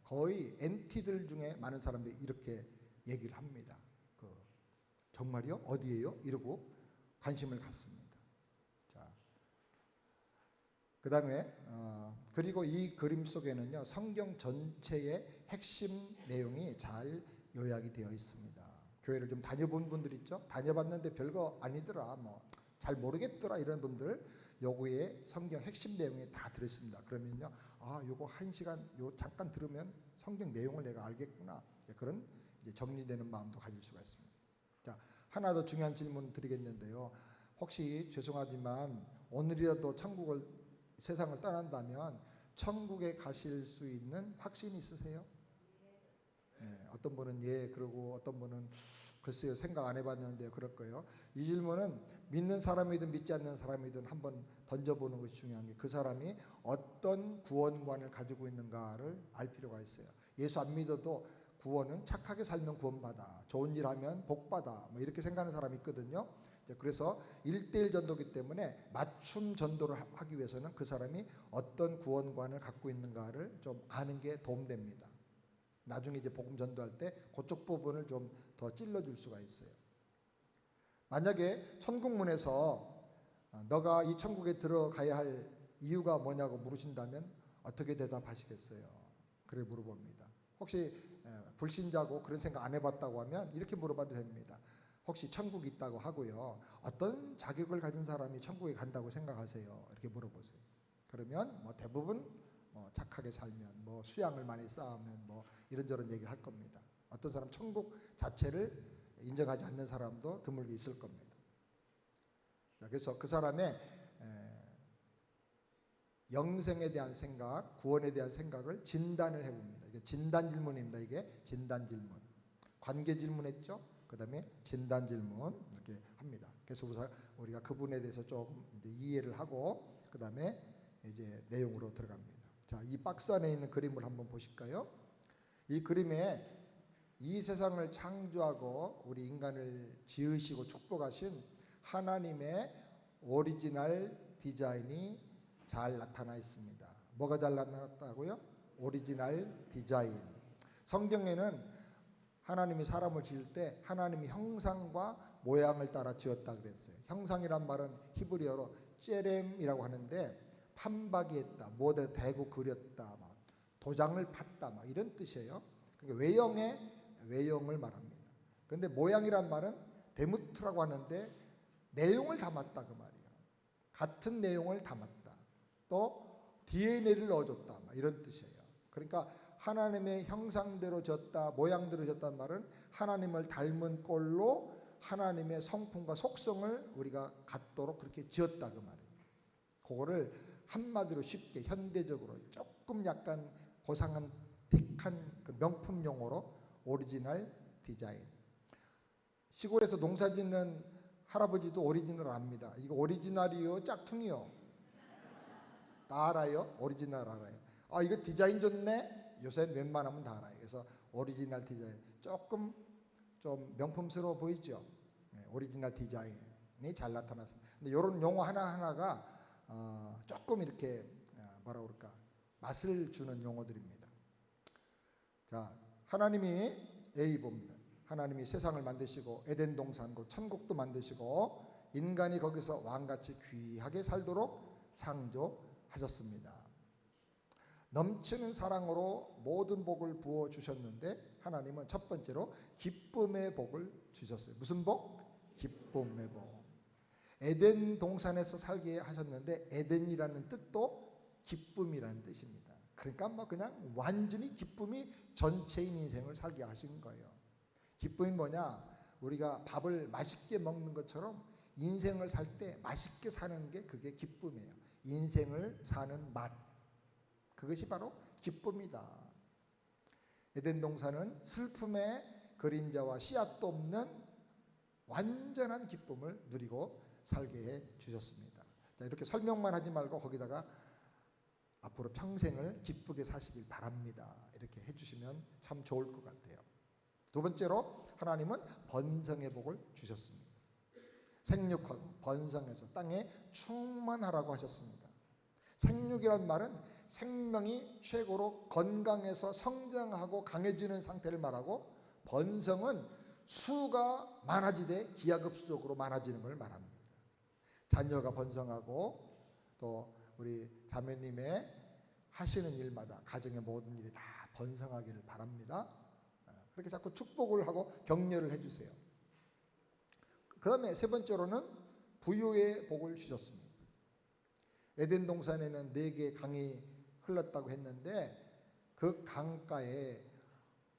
거의 NT들 중에 많은 사람들이 이렇게 얘기를 합니다. 정말요? 어디예요? 이러고 관심을 갖습니다. 자, 그 다음에 그리고 이 그림 속에는요, 성경 전체의 핵심 내용이 잘 요약이 되어 있습니다. 교회를 좀 다녀본 분들 있죠? 다녀봤는데 별거 아니더라, 뭐 잘 모르겠더라 이런 분들, 요거에 성경 핵심 내용이 다 들어있습니다. 그러면요, 요거 1시간 요 잠깐 들으면 성경 내용을 내가 알겠구나, 그런 이제 정리되는 마음도 가질 수가 있습니다. 자, 하나 더 중요한 질문 드리겠는데요. 혹시 죄송하지만 오늘이라도 세상을 떠난다면 천국에 가실 수 있는 확신이 있으세요? 네, 어떤 분은 예 그러고 어떤 분은 글쎄요 생각 안 해봤는데 그럴 거예요. 이 질문은 믿는 사람이든 믿지 않는 사람이든 한번 던져보는 것이 중요한 게, 그 사람이 어떤 구원관을 가지고 있는가를 알 필요가 있어요. 예수 안 믿어도 구원은 착하게 살면 구원받아, 좋은 일 하면 복받아, 뭐 이렇게 생각하는 사람이 있거든요. 그래서 1:1 전도기 때문에 맞춤 전도를 하기 위해서는 그 사람이 어떤 구원관을 갖고 있는가를 좀 아는 게 도움됩니다. 나중에 이제 복음 전도할 때 그쪽 부분을 좀 더 찔러줄 수가 있어요. 만약에 천국문에서 너가 이 천국에 들어가야 할 이유가 뭐냐고 물으신다면 어떻게 대답하시겠어요? 그래 물어봅니다. 혹시 불신자고 그런 생각 안 해봤다고 하면 이렇게 물어봐도 됩니다. 혹시 천국이 있다고 하고요, 어떤 자격을 가진 사람이 천국에 간다고 생각하세요? 이렇게 물어보세요. 그러면 뭐 대부분 착하게 살면, 뭐 수양을 많이 쌓으면, 뭐 이런저런 얘기를 할 겁니다. 어떤 사람 천국 자체를 인정하지 않는 사람도 드물게 있을 겁니다. 그래서 그 사람의 영생에 대한 생각, 구원에 대한 생각을 진단을 해봅니다. 이게 진단 질문입니다. 이게 진단 질문. 관계 질문했죠? 그 다음에 진단 질문 이렇게 합니다. 그래서 우리가 그분에 대해서 조금 이제 이해를 하고 그 다음에 이제 내용으로 들어갑니다. 자, 이 박스 안에 있는 그림을 한번 보실까요? 이 그림에 이 세상을 창조하고 우리 인간을 지으시고 축복하신 하나님의 오리지널 디자인이 잘 나타나 있습니다. 뭐가 잘 나타났다고요? 오리지널 디자인. 성경에는 하나님이 사람을 지을 때 하나님의 형상과 모양을 따라 지었다 그랬어요. 형상이란 말은 히브리어로 째렘이라고 하는데, 판박이 했다, 뭐에 대고 그렸다, 막 도장을 팠다, 막 이런 뜻이에요. 그러니까 외형의 외형을 말합니다. 그런데 모양이란 말은 데무트라고 하는데 내용을 담았다 그 말이에요. 같은 내용을 담았다. 또 DNA를 넣어줬다 이런 뜻이에요. 그러니까 하나님의 형상대로 졌다, 모양대로 졌다는 말은 하나님을 닮은 꼴로 하나님의 성품과 속성을 우리가 갖도록 그렇게 지었다 그 말이에요. 그거를 한마디로 쉽게 현대적으로 조금 약간 고상한 틱한 그 명품 용어로 오리지널 디자인. 시골에서 농사 짓는 할아버지도 오리지널 압니다. 이거 오리지널이요 짝퉁이요? 다 알아요? 오리지널 알아요. 아 이거 디자인 좋네? 요새는 웬만하면 다 알아요. 그래서 오리지널 디자인 조금 좀 명품스러워 보이죠? 네, 오리지널 디자인이 잘 나타났습니다. 근데 이런 용어 하나하나가 조금 이렇게 뭐라 그럴까 맛을 주는 용어들입니다. 자, 하나님이 A 봅니다. 하나님이 세상을 만드시고 에덴 동산 곧 천국도 만드시고 인간이 거기서 왕같이 귀하게 살도록 창조하셨습니다. 넘치는 사랑으로 모든 복을 부어 주셨는데 하나님은 첫 번째로 기쁨의 복을 주셨어요. 무슨 복? 기쁨의 복. 에덴 동산에서 살게 하셨는데 에덴이라는 뜻도 기쁨이라는 뜻입니다. 그러니까 뭐 그냥 완전히 기쁨이 전체인 인생을 살게 하신 거예요. 기쁨이 뭐냐? 우리가 밥을 맛있게 먹는 것처럼 인생을 살 때 맛있게 사는 게 그게 기쁨이에요. 인생을 사는 맛. 그것이 바로 기쁨이다. 에덴 동산은 슬픔의 그림자와 씨앗도 없는 완전한 기쁨을 누리고 살게 해 주셨습니다. 자, 이렇게 설명만 하지 말고 거기다가 앞으로 평생을 기쁘게 사시길 바랍니다. 이렇게 해주시면 참 좋을 것 같아요. 두 번째로 하나님은 번성의 복을 주셨습니다. 생육하고 번성해서 땅에 충만하라고 하셨습니다. 생육이란 말은 생명이 최고로 건강해서 성장하고 강해지는 상태를 말하고 번성은 수가 많아지되 기하급수적으로 많아지는 걸 말합니다. 자녀가 번성하고 또 우리 자매님의 하시는 일마다 가정의 모든 일이 다 번성하기를 바랍니다. 그렇게 자꾸 축복을 하고 격려를 해주세요. 그 다음에 세 번째로는 부유의 복을 주셨습니다. 에덴 동산에는 4개의 강이 흘렀다고 했는데 그 강가에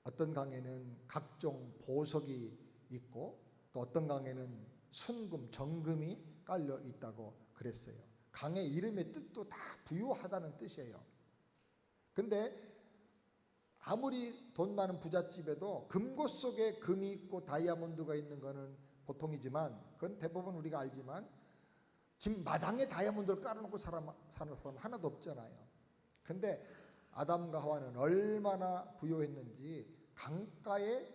어떤 강에는 각종 보석이 있고 또 어떤 강에는 순금, 정금이 깔려 있다고 그랬어요. 강의 이름의 뜻도 다 부유하다는 뜻이에요. 근데 아무리 돈 많은 부잣집에도 금고 속에 금이 있고 다이아몬드가 있는 거는 보통이지만 그건 대부분 우리가 알지만 집 마당에 다이아몬드를 깔아놓고 사는 사람 하나도 없잖아요. 근데 아담과 하와는 얼마나 부유했는지 강가에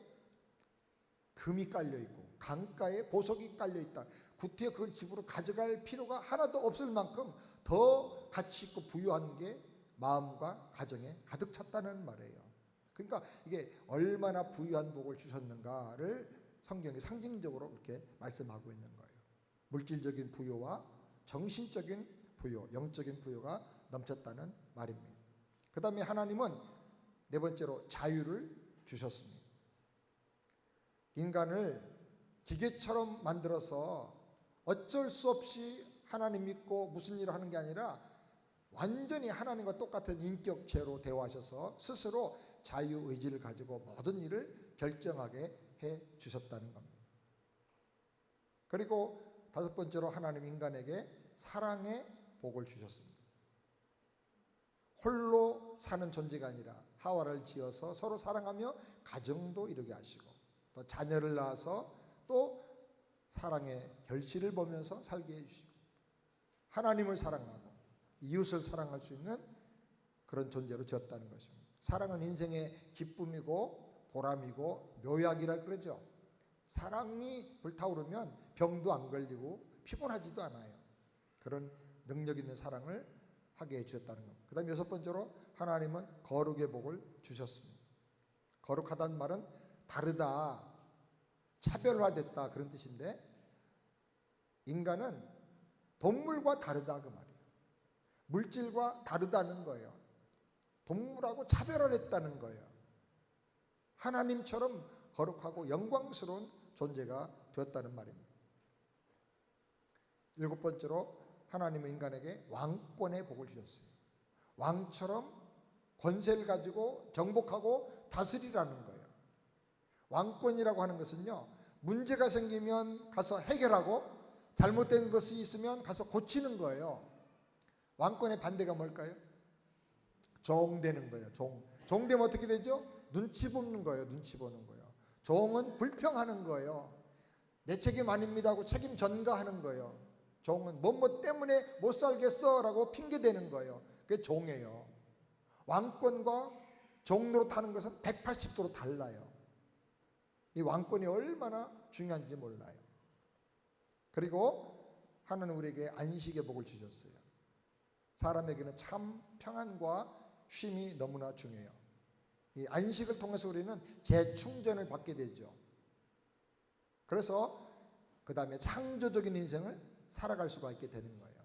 금이 깔려있고 강가에 보석이 깔려있다. 구태여 그걸 집으로 가져갈 필요가 하나도 없을 만큼 더 가치 있고 부유한 게 마음과 가정에 가득 찼다는 말이에요. 그러니까 이게 얼마나 부유한 복을 주셨는가를 성경이 상징적으로 그렇게 말씀하고 있는 거예요. 물질적인 부유와 정신적인 부유, 영적인 부유가 넘쳤다는 말입니다. 그 다음에 하나님은 네 번째로 자유를 주셨습니다. 인간을 기계처럼 만들어서 어쩔 수 없이 하나님 믿고 무슨 일을 하는 게 아니라 완전히 하나님과 똑같은 인격체로 대화하셔서 스스로 자유의지를 가지고 모든 일을 결정하게 해 주셨다는 겁니다. 그리고 다섯 번째로 하나님 인간에게 사랑의 복을 주셨습니다. 홀로 사는 존재가 아니라 하와를 지어서 서로 사랑하며 가정도 이루게 하시고 또 자녀를 낳아서 또 사랑의 결실을 보면서 살게 해주시고 하나님을 사랑하고 이웃을 사랑할 수 있는 그런 존재로 지었다는 것입니다. 사랑은 인생의 기쁨이고 보람이고 묘약이라 그러죠. 사랑이 불타오르면 병도 안 걸리고 피곤하지도 않아요. 그런 능력 있는 사랑을 하게 해주셨다는 겁니다. 그 다음 여섯 번째로 하나님은 거룩의 복을 주셨습니다. 거룩하다는 말은 다르다, 차별화됐다 그런 뜻인데 인간은 동물과 다르다 그 말이에요. 물질과 다르다는 거예요. 동물하고 차별화됐다는 거예요. 하나님처럼 거룩하고 영광스러운 존재가 되었다는 말입니다. 7번째로 하나님은 인간에게 왕권의 복을 주셨어요. 왕처럼 권세를 가지고 정복하고 다스리라는 거예요. 왕권이라고 하는 것은요, 문제가 생기면 가서 해결하고 잘못된 것이 있으면 가서 고치는 거예요. 왕권의 반대가 뭘까요? 종되는 거예요. 종되면 어떻게 되죠? 눈치 보는 거예요. 눈치 보는 거예요. 종은 불평하는 거예요. 내 책임 아닙니다 하고 책임 전가하는 거예요. 종은 뭐뭐 때문에 못 살겠어 라고 핑계대는 거예요. 그게 종이에요. 왕권과 종 노릇하는 것은 180도로 달라요. 이 왕권이 얼마나 중요한지 몰라요. 그리고 하나님은 우리에게 안식의 복을 주셨어요. 사람에게는 참 평안과 쉼이 너무나 중요해요. 이 안식을 통해서 우리는 재충전을 받게 되죠. 그래서 그 다음에 창조적인 인생을 살아갈 수가 있게 되는 거예요.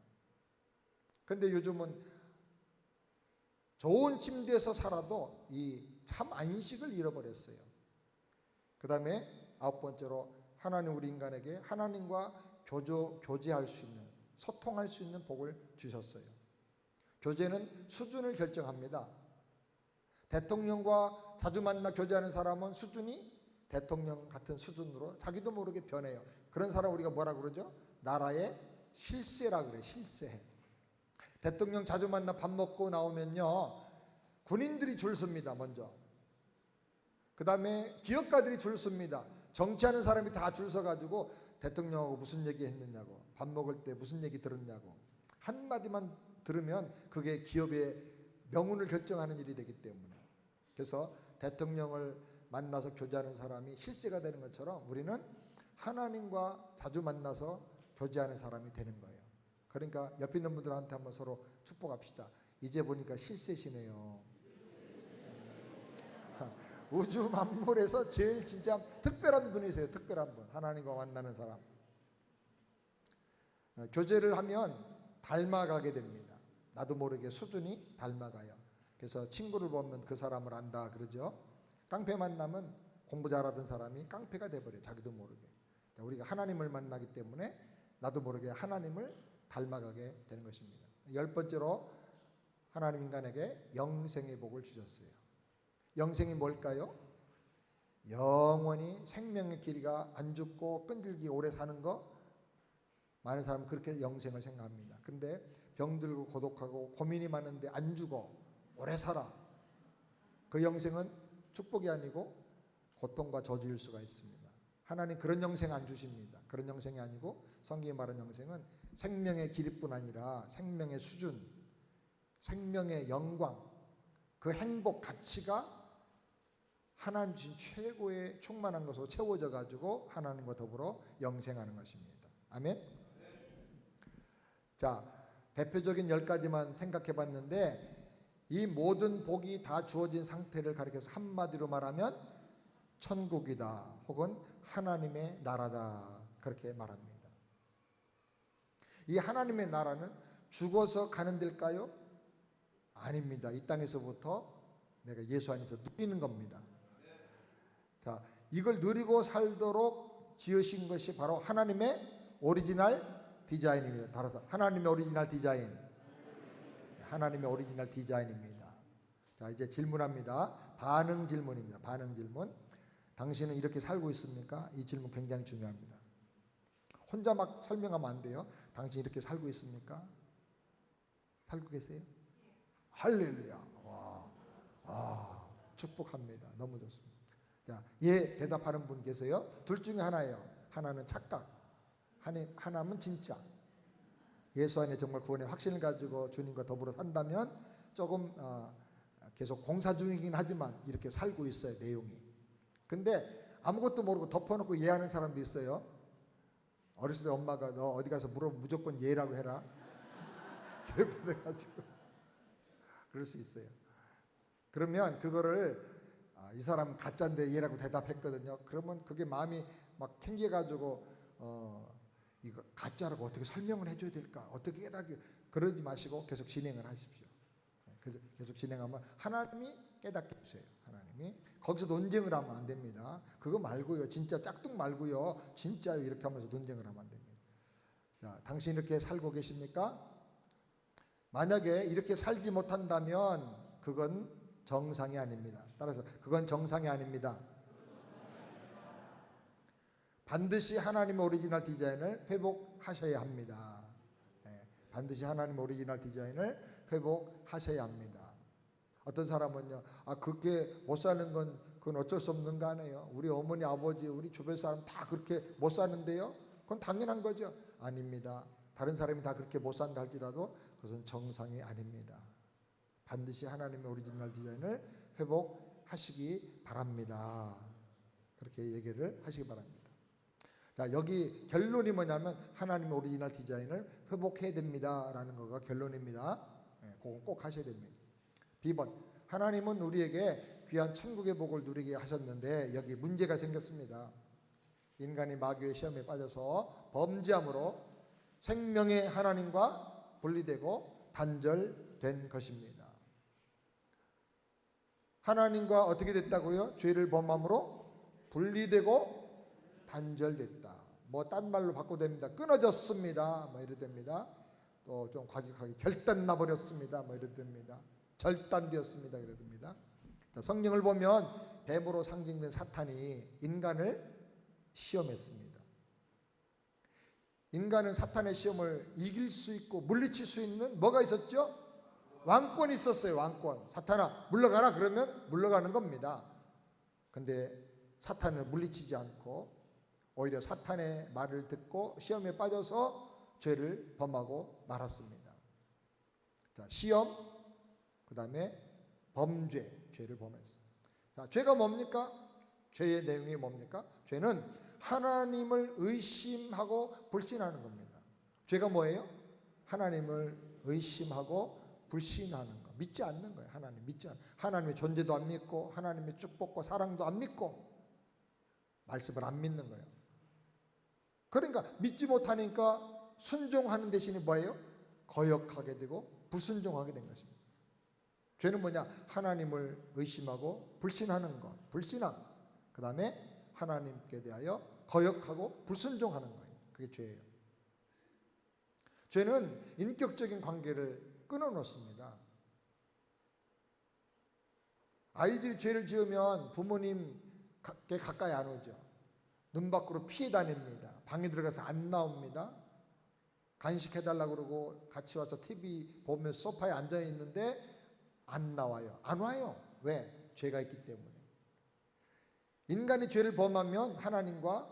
그런데 요즘은 좋은 침대에서 살아도 이 참 안식을 잃어버렸어요. 그 다음에 9번째로 하나님 우리 인간에게 하나님과 교제할 수 있는, 소통할 수 있는 복을 주셨어요. 교제는 수준을 결정합니다. 대통령과 자주 만나 교제하는 사람은 수준이 대통령 같은 수준으로 자기도 모르게 변해요. 그런 사람 우리가 뭐라 그러죠? 나라의 실세라 그래요. 실세. 대통령 자주 만나 밥 먹고 나오면요, 군인들이 줄 섭니다. 먼저. 그 다음에 기업가들이 줄 섭니다. 정치하는 사람이 다 줄 서가지고 대통령하고 무슨 얘기 했느냐고, 밥 먹을 때 무슨 얘기 들었냐고, 한마디만 들으면 그게 기업의 명운을 결정하는 일이 되기 때문에. 그래서 대통령을 만나서 교제하는 사람이 실세가 되는 것처럼 우리는 하나님과 자주 만나서 교제하는 사람이 되는 거예요. 그러니까 옆에 있는 분들한테 한번 서로 축복합시다. 이제 보니까 실세시네요. 우주 만물에서 제일 진짜 특별한 분이세요. 특별한 분. 하나님과 만나는 사람. 교제를 하면 닮아가게 됩니다. 나도 모르게 수준이 닮아가요. 그래서 친구를 보면 그 사람을 안다 그러죠. 깡패 만나면 공부 잘하던 사람이 깡패가 돼버려요. 자기도 모르게. 우리가 하나님을 만나기 때문에 나도 모르게 하나님을 닮아가게 되는 것입니다. 10번째로 하나님 인간에게 영생의 복을 주셨어요. 영생이 뭘까요? 영원히 생명의 길이가 안 죽고 끈질기게 오래 사는 거. 많은 사람은 그렇게 영생을 생각합니다. 근데 병들고 고독하고 고민이 많은데 안 죽어 오래 살아. 그 영생은 축복이 아니고 고통과 저주일 수가 있습니다. 하나님 그런 영생 안 주십니다. 그런 영생이 아니고 성경이 말하는 영생은 생명의 길이뿐 아니라 생명의 수준, 생명의 영광, 그 행복 가치가 하나님 주신 최고의 충만한 것으로 채워져 가지고 하나님과 더불어 영생하는 것입니다. 아멘. 자, 대표적인 10가지만 생각해 봤는데 이 모든 복이 다 주어진 상태를 가리켜서 한마디로 말하면 천국이다 혹은 하나님의 나라다 그렇게 말합니다. 이 하나님의 나라는 죽어서 가는 데일까요? 아닙니다. 이 땅에서부터 내가 예수 안에서 누리는 겁니다. 자, 이걸 누리고 살도록 지으신 것이 바로 하나님의 오리지널 디자인입니다. 따라서 하나님의 오리지널 디자인. 하나님의 오리지널 디자인입니다. 자, 이제 질문합니다. 반응 질문입니다. 반응 질문. 당신은 이렇게 살고 있습니까? 이 질문 굉장히 중요합니다. 혼자 막 설명하면 안 돼요. 당신 이렇게 살고 있습니까? 살고 계세요? 할렐루야. 와, 축복합니다. 너무 좋습니다. 자, 예 대답하는 분 계세요? 둘 중에 하나예요. 하나는 착각, 하나는 진짜. 예수 안에 정말 구원의 확신을 가지고 주님과 더불어 산다면 조금 계속 공사 중이긴 하지만 이렇게 살고 있어요. 내용이. 근데 아무것도 모르고 덮어놓고 예하는 사람도 있어요. 어렸을 때 엄마가 너 어디 가서 물어보면 무조건 예라고 해라. 교육받아가지고 그럴 수 있어요. 그러면 그거를 이 사람 가짜인데 예라고 대답했거든요. 그러면 그게 마음이 막 캥겨가지고 이거 가짜라고 어떻게 설명을 해줘야 될까? 어떻게 깨닫기? 그러지 마시고 계속 진행을 하십시오. 계속 진행하면 하나님이 깨닫게 해주세요. 하나님이. 거기서 논쟁을 하면 안 됩니다. 그거 말고요. 진짜 짝퉁 말고요. 진짜 이렇게 하면서 논쟁을 하면 안 됩니다. 자, 당신 이렇게 살고 계십니까? 만약에 이렇게 살지 못한다면 그건 정상이 아닙니다. 따라서 그건 정상이 아닙니다. 반드시 하나님의 오리지널 디자인을 회복하셔야 합니다. 반드시 하나님의 오리지널 디자인을 회복하셔야 합니다. 어떤 사람은요, 그렇게 못 사는 건 그건 어쩔 수 없는 거 아니에요. 우리 어머니, 아버지, 우리 주변 사람 다 그렇게 못 사는데요. 그건 당연한 거죠. 아닙니다. 다른 사람이 다 그렇게 못 산다 할지라도 그것은 정상이 아닙니다. 반드시 하나님의 오리지널 디자인을 회복하시기 바랍니다. 그렇게 얘기를 하시기 바랍니다. 자, 여기 결론이 뭐냐면 하나님의 오리지널 디자인을 회복해야 됩니다라는 거가 결론입니다. 그거 꼭 하셔야 됩니다. B번, 하나님은 우리에게 귀한 천국의 복을 누리게 하셨는데 여기 문제가 생겼습니다. 인간이 마귀의 시험에 빠져서 범죄함으로 생명의 하나님과 분리되고 단절된 것입니다. 하나님과 어떻게 됐다고요? 죄를 범함으로 분리되고 단절됐다. 뭐 딴 말로 바꿔도 됩니다. 끊어졌습니다. 뭐 이래 됩니다. 또 좀 과격하게 결단 나버렸습니다. 뭐 이래 됩니다. 절단되었습니다. 이래 됩니다. 성경을 보면 뱀으로 상징된 사탄이 인간을 시험했습니다. 인간은 사탄의 시험을 이길 수 있고 물리칠 수 있는 뭐가 있었죠? 왕권이 있었어요. 왕권. 사탄아 물러가라 그러면 물러가는 겁니다. 근데 사탄을 물리치지 않고 오히려 사탄의 말을 듣고 시험에 빠져서 죄를 범하고 말았습니다. 자, 시험, 그 다음에 범죄, 죄를 범했어요. 자, 죄가 뭡니까? 죄의 내용이 뭡니까? 죄는 하나님을 의심하고 불신하는 겁니다. 죄가 뭐예요? 하나님을 의심하고 불신하는 거. 믿지 않는 거예요. 하나님 믿지 않는. 하나님의 존재도 안 믿고 하나님의 축복과 사랑도 안 믿고 말씀을 안 믿는 거예요. 그러니까 믿지 못하니까 순종하는 대신에 뭐예요? 거역하게 되고 불순종하게 된 것입니다. 죄는 뭐냐? 하나님을 의심하고 불신하는 것. 불신함. 그 다음에 하나님께 대하여 거역하고 불순종하는 거예요. 그게 죄예요. 죄는 인격적인 관계를 끊어놓습니다. 아이들이 죄를 지으면 부모님께 가까이 안 오죠. 눈 밖으로 피해 다닙니다. 방에 들어가서 안 나옵니다. 간식해달라고 그러고 같이 와서 TV 보면서 소파에 앉아 있는데 안 나와요. 안 와요. 왜? 죄가 있기 때문에. 인간이 죄를 범하면 하나님과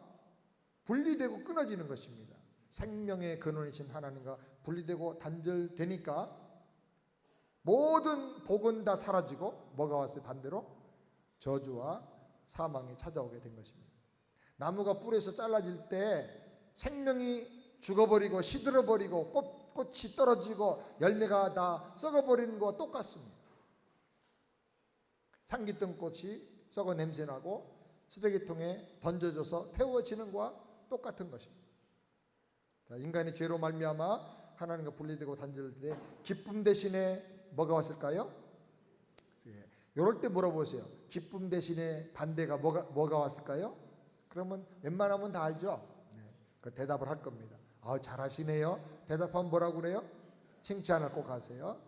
분리되고 끊어지는 것입니다. 생명의 근원이신 하나님과 분리되고 단절되니까 모든 복은 다 사라지고 뭐가 왔어요? 반대로 저주와 사망이 찾아오게 된 것입니다. 나무가 뿔에서 잘라질 때 생명이 죽어버리고 시들어버리고 꽃이 떨어지고 열매가 다 썩어버리는 것과 똑같습니다. 향기뜬 꽃이 썩어 냄새나고 쓰레기통에 던져져서 태워지는 것과 똑같은 것입니다. 자, 인간이 죄로 말미암아 하나님과 분리되고 단절될 때 기쁨 대신에 뭐가 왔을까요? 이럴 때 물어보세요. 기쁨 대신에 반대가 뭐가 왔을까요? 그러면 웬만하면 다 알죠? 그 대답을 할 겁니다. 잘하시네요. 대답하면 뭐라고 그래요? 칭찬을 꼭 하세요.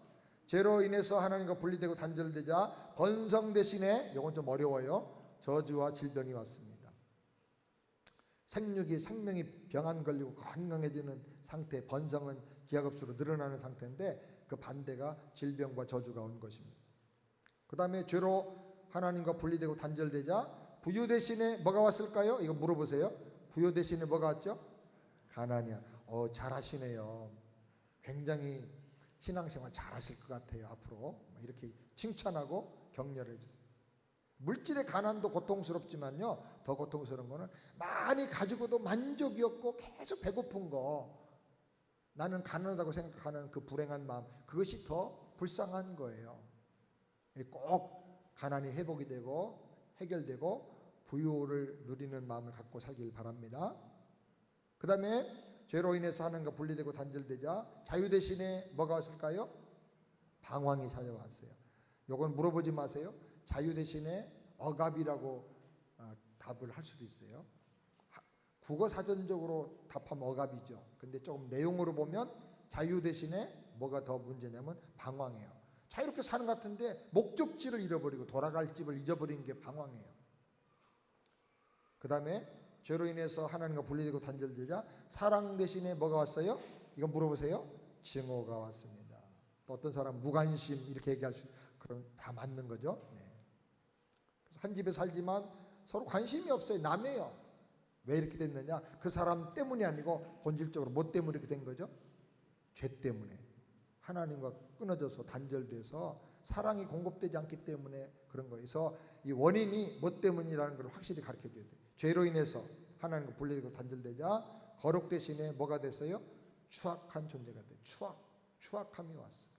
죄로 인해서 하나님과 분리되고 단절되자 번성 대신에, 이건 좀 어려워요, 저주와 질병이 왔습니다. 생명이 병 안 걸리고 건강해지는 상태, 번성은 기하급수로 늘어나는 상태인데 그 반대가 질병과 저주가 온 것입니다. 그 다음에 죄로 하나님과 분리되고 단절되자 부요 대신에 뭐가 왔을까요? 이거 물어보세요. 부요 대신에 뭐가 왔죠? 가난이야. 잘하시네요. 굉장히 신앙생활 잘하실 것 같아요. 앞으로 이렇게 칭찬하고 격려를 해주세요. 물질의 가난도 고통스럽지만요, 더 고통스러운 거는 많이 가지고도 만족이 없고 계속 배고픈 거, 나는 가난하다고 생각하는 그 불행한 마음, 그것이 더 불쌍한 거예요. 꼭 가난이 회복이 되고 해결되고 부유를 누리는 마음을 갖고 살길 바랍니다. 그 다음에 죄로 인해서 하나님과 분리되고 단절되자 자유 대신에 뭐가 왔을까요? 방황이 찾아왔어요. 요건 물어보지 마세요. 자유 대신에 억압이라고 답을 할 수도 있어요. 국어 사전적으로 답하면 억압이죠. 근데 조금 내용으로 보면 자유 대신에 뭐가 더 문제냐면 방황이에요. 자유롭게 사는 것 같은데 목적지를 잃어버리고 돌아갈 집을 잊어버린 게 방황이에요. 그 다음에 죄로 인해서 하나님과 분리되고 단절되자 사랑 대신에 뭐가 왔어요? 이건 물어보세요. 증오가 왔습니다. 또 어떤 사람 무관심 이렇게 얘기할 수, 그럼 다 맞는 거죠. 네. 한 집에 살지만 서로 관심이 없어요. 남해요. 왜 이렇게 됐느냐? 그 사람 때문이 아니고 본질적으로 뭐 때문에 이렇게 된 거죠? 죄 때문에. 하나님과 끊어져서 단절돼서 사랑이 공급되지 않기 때문에 그런 거예요. 그래서 이 원인이 뭐 때문이라는 걸 확실히 가르쳐 줘야 돼요. 죄로 인해서 하나님과 분리되고 단절되자 거룩 대신에 뭐가 됐어요? 추악한 존재가 돼요. 추악함이 왔어요.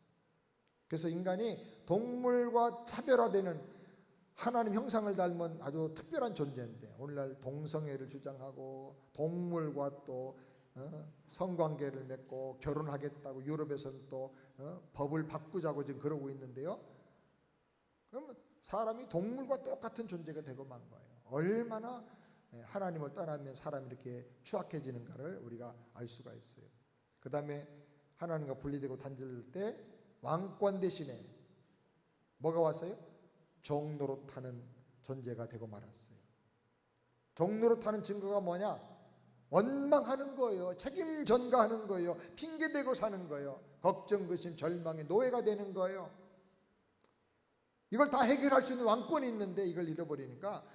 그래서 인간이 동물과 차별화되는 하나님 형상을 닮은 아주 특별한 존재인데 오늘날 동성애를 주장하고 동물과 또 성관계를 맺고 결혼하겠다고 유럽에서는 또 법을 바꾸자고 지금 그러고 있는데요. 그러면 사람이 동물과 똑같은 존재가 되고 만 거예요. 얼마나 하나님을 떠나면 사람이 이렇게 추악해지는가를 우리가 알 수가 있어요. 그 다음에 하나님과 분리되고 단절될 때 왕권 대신에 뭐가 왔어요? 종노릇하는 존재가 되고 말았어요. 종노릇하는 증거가 뭐냐? 원망하는 거예요. 책임 전가하는 거예요. 핑계대고 사는 거예요. 걱정, 근심, 절망의 노예가 되는 거예요. 이걸 다 해결할 수 있는 왕권이 있는데 이걸 잃어버리니까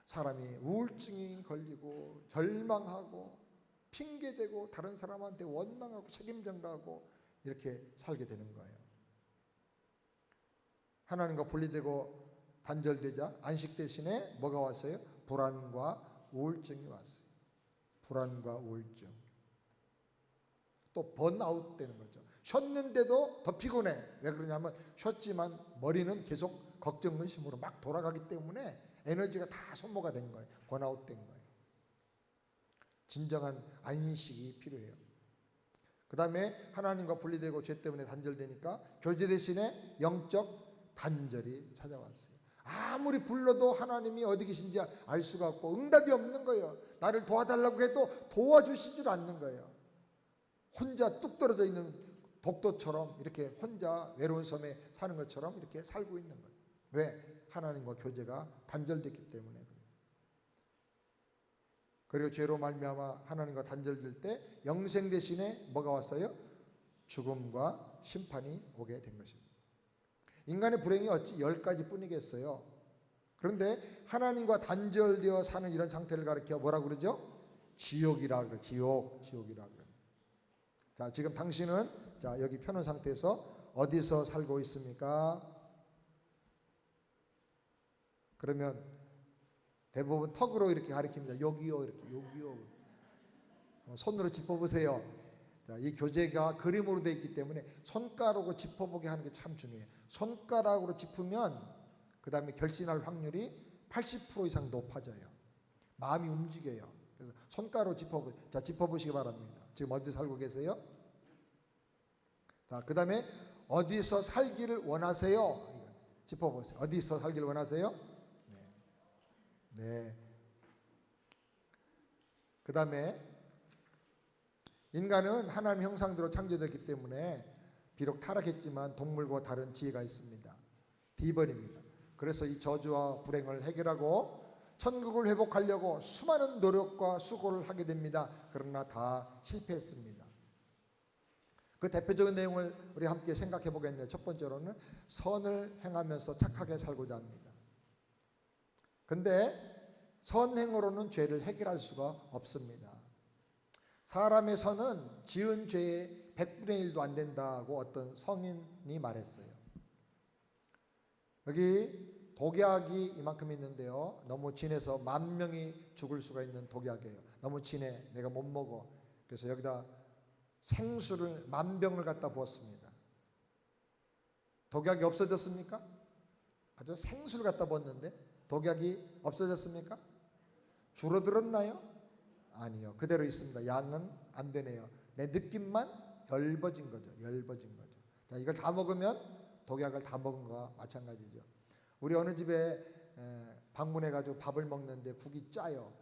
사람이 우울증이 걸리고 절망하고 핑계대고 다른 사람한테 원망하고 책임 전가하고 이렇게 살게 되는 거예요. 하나님과 분리되고 단절되자 안식 대신에 뭐가 왔어요? 불안과 우울증이 왔어요. 불안과 우울증. 또 번아웃 되는 거죠. 쉬었는데도 더 피곤해. 왜 그러냐면 쉬었지만 머리는 계속 걱정, 근심으로 막 돌아가기 때문에 에너지가 다 소모가 된 거예요. 번아웃 된 거예요. 진정한 안식이 필요해요. 그 다음에 하나님과 분리되고 죄 때문에 단절되니까 교제 대신에 영적 단절이 찾아왔어요. 아무리 불러도 하나님이 어디 계신지 알 수가 없고 응답이 없는 거예요. 나를 도와달라고 해도 도와주시질 않는 거예요. 혼자 뚝 떨어져 있는 독도처럼 이렇게 혼자 외로운 섬에 사는 것처럼 이렇게 살고 있는 거예요. 왜? 하나님과 교제가 단절됐기 때문에 그래요. 그리고 죄로 말미암아 하나님과 단절될 때 영생 대신에 뭐가 왔어요? 죽음과 심판이 오게 된 것입니다. 인간의 불행이 어찌 10가지 뿐이겠어요. 그런데 하나님과 단절되어 사는 이런 상태를 가리켜 뭐라고 그러죠? 지옥이라 그래요. 지옥이라 그래요. 자, 지금 당신은 자, 여기 펴놓은 상태에서 어디서 살고 있습니까? 그러면 대부분 턱으로 이렇게 가리킵니다. 여기요, 이렇게 여기요. 손으로 짚어보세요. 자, 이 교재가 그림으로 되어 있기 때문에 손가락으로 짚어보게 하는 게 참 중요해요. 손가락으로 짚으면 그 다음에 결신할 확률이 80% 이상 높아져요. 마음이 움직여요. 그래서 손가락으로 짚어보시기 바랍니다. 지금 어디 살고 계세요? 자, 그 다음에 어디서 살기를 원하세요? 짚어보세요. 어디서 살기를 원하세요? 네. 그 다음에 인간은 하나님 형상대로 창조됐기 때문에 비록 타락했지만 동물과 다른 지혜가 있습니다. 디벌입니다. 그래서 이 저주와 불행을 해결하고 천국을 회복하려고 수많은 노력과 수고를 하게 됩니다. 그러나 다 실패했습니다. 그 대표적인 내용을 우리 함께 생각해 보겠네요. 첫 번째로는 선을 행하면서 착하게 살고자 합니다. 근데 선행으로는 죄를 해결할 수가 없습니다. 사람의 선은 지은 죄의 100분의 1도 안 된다고 어떤 성인이 말했어요. 여기 독약이 이만큼 있는데요. 너무 진해서 10,000명이 죽을 수가 있는 독약이에요. 너무 진해. 내가 못 먹어. 그래서 여기다 생수를 10,000병을 갖다 부었습니다. 독약이 없어졌습니까? 아주 생수를 갖다 부었는데 독약이 없어졌습니까? 줄어들었나요? 아니요. 그대로 있습니다. 양은 안 되네요. 내 느낌만 엷어진 거죠. 엷어진 거죠. 자, 이걸 다 먹으면 독약을 다 먹은 거와 마찬가지죠. 우리 어느 집에 방문해가지고 밥을 먹는데 국이 짜요.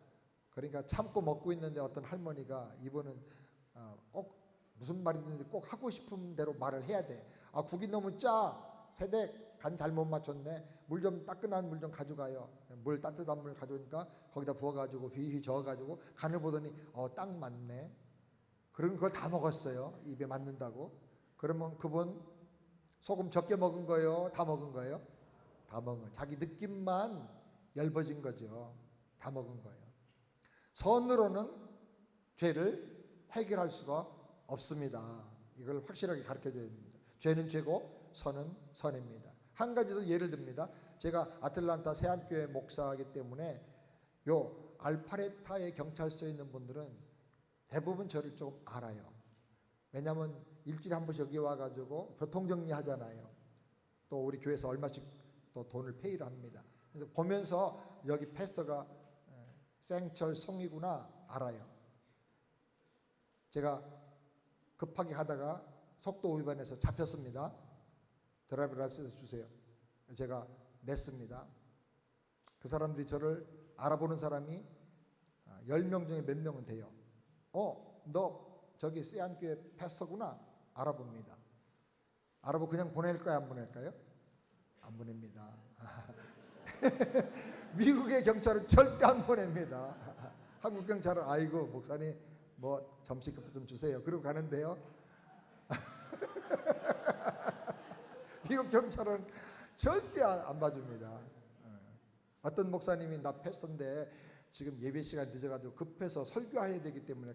그러니까 참고 먹고 있는데 어떤 할머니가 이분은 꼭 무슨 말이 있는데 꼭 하고 싶은 대로 말을 해야 돼. 아, 국이 너무 짜. 세대 간 잘못 맞췄네. 물 좀 따끈한 물 좀 가져가요. 물 따뜻한 물 가져오니까 거기다 부어가지고 휘휘 저어가지고 간을 보더니 딱 맞네. 그런 걸 다 먹었어요. 입에 맞는다고. 그러면 그분 소금 적게 먹은 거예요? 다 먹은 거예요? 다 먹은 거예요. 자기 느낌만 얇아진 거죠. 다 먹은 거예요. 선으로는 죄를 해결할 수가 없습니다. 이걸 확실하게 가르쳐줘야 됩니다. 죄는 죄고 선은 선입니다. 한 가지 더 예를 듭니다. 제가 아틀란타 세안교회 목사이기 때문에 요 알파레타의 경찰서에 있는 분들은 대부분 저를 좀 알아요. 왜냐하면 일주일에 한 번씩 여기 와가지고 교통정리 하잖아요. 또 우리 교회에서 얼마씩 또 돈을 페이를 합니다. 그래서 보면서 여기 패스터가 생철 송이구나 알아요. 제가 급하게 가다가 속도 위반해서 잡혔습니다. 드라이브 라이센스 주세요. 제가 냈습니다. 그 사람들이 저를 알아보는 사람이 10명 중에 몇 명은 돼요. 너 저기 세안교회 패스터구나 알아봅니다. 알아보고 그냥 보낼 거야 안 보낼까요? 안 보냅니다. 미국의 경찰은 절대 안 보냅니다. 한국 경찰은 아이고 목사님 뭐 점심값 좀 주세요. 그러고 가는데요. 미국 경찰은 절대 안 봐줍니다. 어떤 목사님이 나 패스인데 지금 예배 시간 늦어가지고 급해서 설교해야 되기 때문에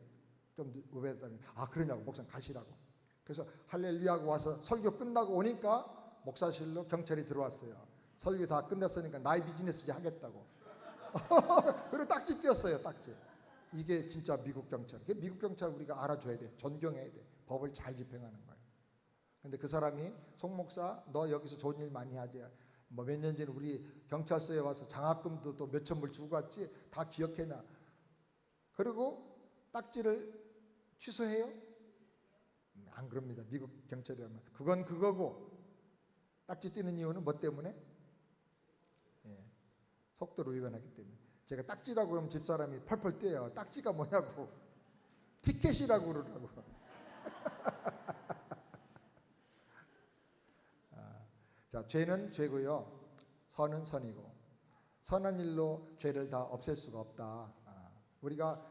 좀 오베했다니 그러냐고 목사님 가시라고. 그래서 할렐루야하고 와서 설교 끝나고 오니까 목사실로 경찰이 들어왔어요. 설교 다 끝났으니까 나의 비즈니스 이제 하겠다고. 그리고 딱지 띄었어요. 딱지. 이게 진짜 미국 경찰. 미국 경찰 우리가 알아줘야 돼. 존경해야 돼. 법을 잘 집행하는 거예요. 근데 그 사람이 송 목사 너 여기서 좋은 일 많이 하지. 뭐 몇 년 전에 우리 경찰서에 와서 장학금도 또 몇천 불 주고 갔지. 다 기억해놔. 그리고 딱지를 취소해요? 안 그럽니다. 미국 경찰이라면 그건 그거고 딱지 띄는 이유는 뭐 때문에? 속도를 위반하기 때문에. 제가 딱지라고 그러면 집사람이 펄펄 뛰어요. 딱지가 뭐냐고. 티켓이라고 그러라고. 자, 죄는 죄고요. 선은 선이고. 선한 일로 죄를 다 없앨 수가 없다. 우리가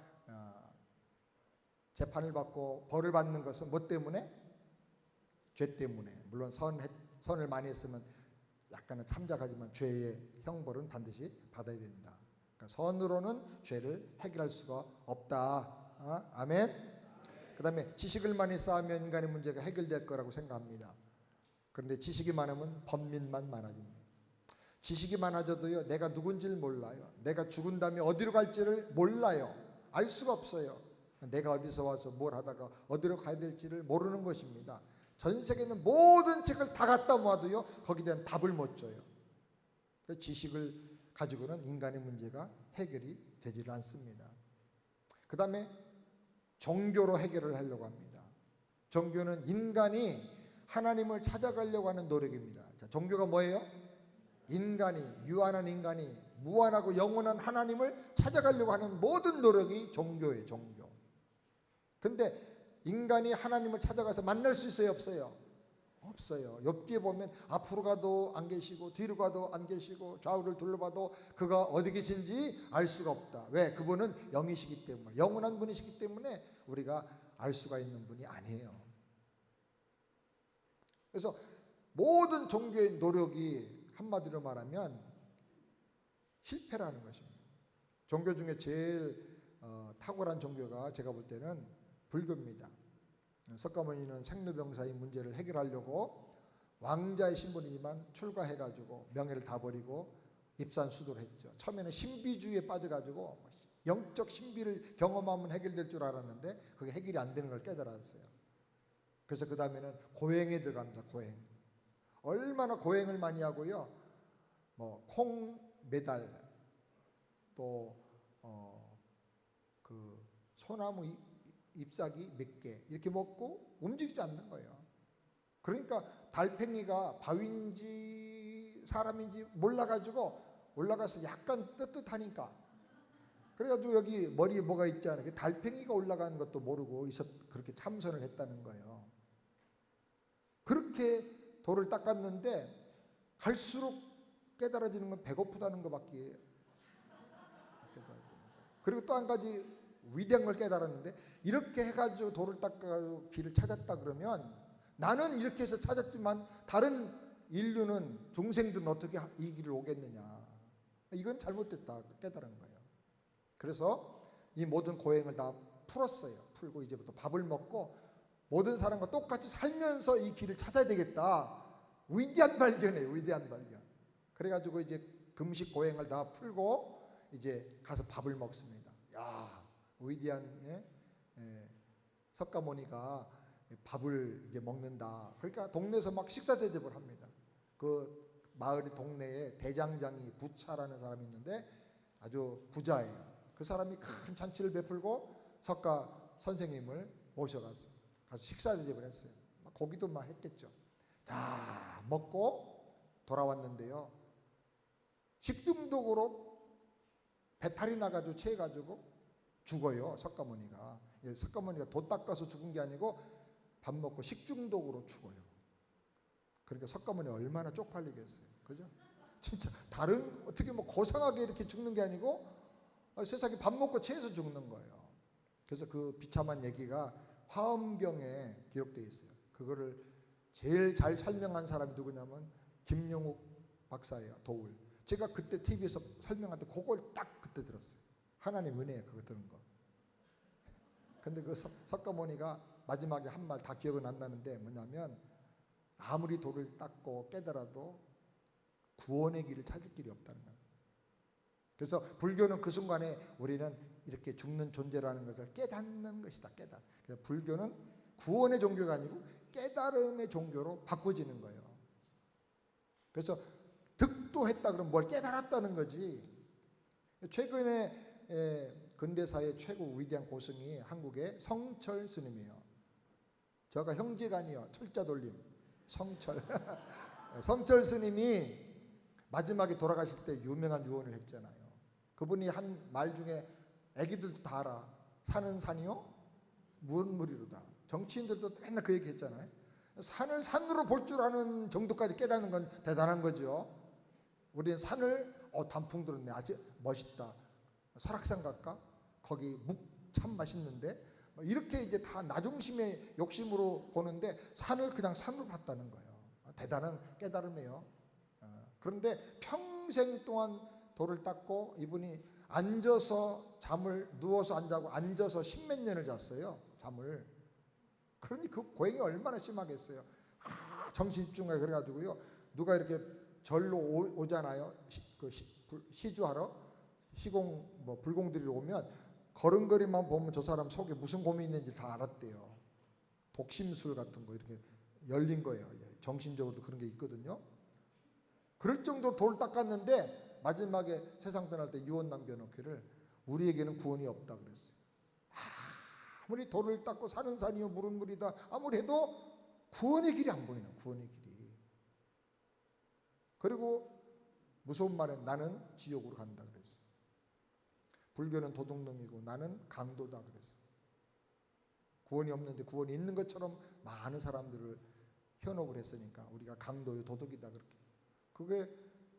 재판을 받고 벌을 받는 것은 뭐 때문에? 죄 때문에. 물론 선을 많이 했으면 약간은 참작하지만 죄의 형벌은 반드시 받아야 된다. 그러니까 선으로는 죄를 해결할 수가 없다. 아멘. 그 다음에 지식을 많이 쌓으면 인간의 문제가 해결될 거라고 생각합니다. 그런데 지식이 많으면 범민만 많아집니다. 지식이 많아져도요, 내가 누군지를 몰라요. 내가 죽은 다음에 어디로 갈지를 몰라요. 알 수가 없어요. 내가 어디서 와서 뭘 하다가 어디로 가야 될지를 모르는 것입니다. 전 세계에 있는 모든 책을 다 갖다 모아도요, 거기에 대한 답을 못 줘요. 지식을 가지고는 인간의 문제가 해결이 되질 않습니다. 그 다음에 종교로 해결을 하려고 합니다. 종교는 인간이 하나님을 찾아가려고 하는 노력입니다. 자, 종교가 뭐예요? 인간이, 유한한 인간이 무한하고 영원한 하나님을 찾아가려고 하는 모든 노력이 종교예요. 종교. 근데 인간이 하나님을 찾아가서 만날 수 있어요? 없어요? 없어요. 욥기에 보면 앞으로 가도 안 계시고 뒤로 가도 안 계시고 좌우를 둘러봐도 그가 어디 계신지 알 수가 없다. 왜? 그분은 영이시기 때문에, 영원한 분이시기 때문에 우리가 알 수가 있는 분이 아니에요. 그래서 모든 종교의 노력이 한마디로 말하면 실패라는 것입니다. 종교 중에 제일 탁월한 종교가 제가 볼 때는 불교입니다. 석가모니는 생로병사의 문제를 해결하려고 왕자의 신분이지만 출가해가지고 명예를 다 버리고 입산수도를 했죠. 처음에는 신비주의에 빠져가지고 영적 신비를 경험하면 해결될 줄 알았는데 그게 해결이 안 되는 걸 깨달았어요. 그래서 그 다음에는 고행에 들어갑니다. 고행. 얼마나 고행을 많이 하고요. 뭐 콩 메달 또 그 소나무 잎사귀 몇 개 이렇게 먹고 움직이지 않는 거예요. 그러니까 달팽이가 바위인지 사람인지 몰라가지고 올라가서 약간 뜨뜻하니까, 그래가지고 여기 머리에 뭐가 있지 않아요? 달팽이가 올라가는 것도 모르고 그렇게 참선을 했다는 거예요. 그렇게 돌을 닦았는데 갈수록 깨달아지는 건 배고프다는 것밖에. 그리고 또 한 가지 위대한 걸 깨달았는데, 이렇게 해가지고 돌을 닦아가지고 길을 찾았다 그러면, 나는 이렇게 해서 찾았지만 다른 인류는, 중생들은 어떻게 이 길을 오겠느냐, 이건 잘못됐다 깨달은 거예요. 그래서 이 모든 고행을 다 풀었어요. 풀고 이제부터 밥을 먹고 모든 사람과 똑같이 살면서 이 길을 찾아야 되겠다. 위대한 발견이에요. 위대한 발견. 그래가지고 이제 금식 고행을 다 풀고 이제 가서 밥을 먹습니다. 야, 위대한 석가모니가 밥을 이제 먹는다. 그러니까 동네에서 막 식사 대접을 합니다. 그 마을 동네에 대장장이 부차라는 사람이 있는데 아주 부자예요. 그 사람이 큰 잔치를 베풀고 석가 선생님을 모셔가서 가서 식사 대접을 했어요. 고기도 막 했겠죠. 다 먹고 돌아왔는데요, 식중독으로 배탈이 나가지고 체해가지고 죽어요. 석가모니가. 석가모니가 도 닦아서 죽은 게 아니고 밥 먹고 식중독으로 죽어요. 그러니까 석가모니 얼마나 쪽팔리겠어요. 그죠? 진짜 다른 어떻게 뭐 고상하게 이렇게 죽는 게 아니고 세상에 밥 먹고 체해서 죽는 거예요. 그래서 그 비참한 얘기가 화엄경에 기록되어 있어요. 그거를 제일 잘 설명한 사람이 누구냐면 김용욱 박사예요. 도울. 제가 그때 TV에서 설명할 때 그걸 딱 그때 들었어요. 하나님 은혜에 그거 들은 거. 근데 그 석가모니가 마지막에 한 말 다 기억은 안 나는데 뭐냐면, 아무리 돌을 닦고 깨달아도 구원의 길을 찾을 길이 없다는 거예요. 그래서 불교는 그 순간에 우리는 이렇게 죽는 존재라는 것을 깨닫는 것이다. 그래서 불교는 구원의 종교가 아니고 깨달음의 종교로 바꿔지는 거예요. 그래서 득도했다 그러면 뭘 깨달았다는 거지. 최근에 근대사의 최고 위대한 고승이 한국의 성철 스님이에요. 저가 형제가 아니요, 철자 돌림 성철. 성철 스님이 마지막에 돌아가실 때 유명한 유언을 했잖아요. 그분이 한 말 중에 애기들도 다 알아. 산은 산이요 물은 물이로다. 정치인들도 맨날 그 얘기 했잖아요. 산을 산으로 볼 줄 아는 정도까지 깨닫는 건 대단한 거죠. 우리는 산을 단풍 들었네, 아주 멋있다, 설악산 갈까? 거기 묵 참 맛있는데, 이렇게 이제 다 나중심의 욕심으로 보는데 산을 그냥 산으로 봤다는 거예요. 대단한 깨달음이에요. 그런데 평생 동안 돌을 닦고 이분이 앉아서 잠을, 누워서 안 자고 앉아서 십몇 년을 잤어요. 잠을. 그러니 그 고행이 얼마나 심하겠어요. 정신 집중해. 그래가지고요, 누가 이렇게 절로 오잖아요. 시주하러, 시공 뭐 불공들이 오면 걸음걸이만 보면 저 사람 속에 무슨 고민이 있는지 다 알았대요. 독심술 같은 거 이렇게 열린 거예요. 정신적으로도 그런 게 있거든요. 그럴 정도 돌 닦았는데 마지막에 세상 떠날 때 유언 남겨놓기를, 우리에게는 구원이 없다 그랬어요. 아무리 돌을 닦고 산은 산이요 물은 물이다 아무리 해도 구원의 길이 안 보이는, 구원의 길이. 그리고 무서운 말은 나는 지옥으로 간다 그랬어요. 불교는 도둑놈이고 나는 강도다 그랬어요. 구원이 없는데 구원이 있는 것처럼 많은 사람들을 현혹을 했으니까 우리가 강도요 도둑이다 그렇게. 그게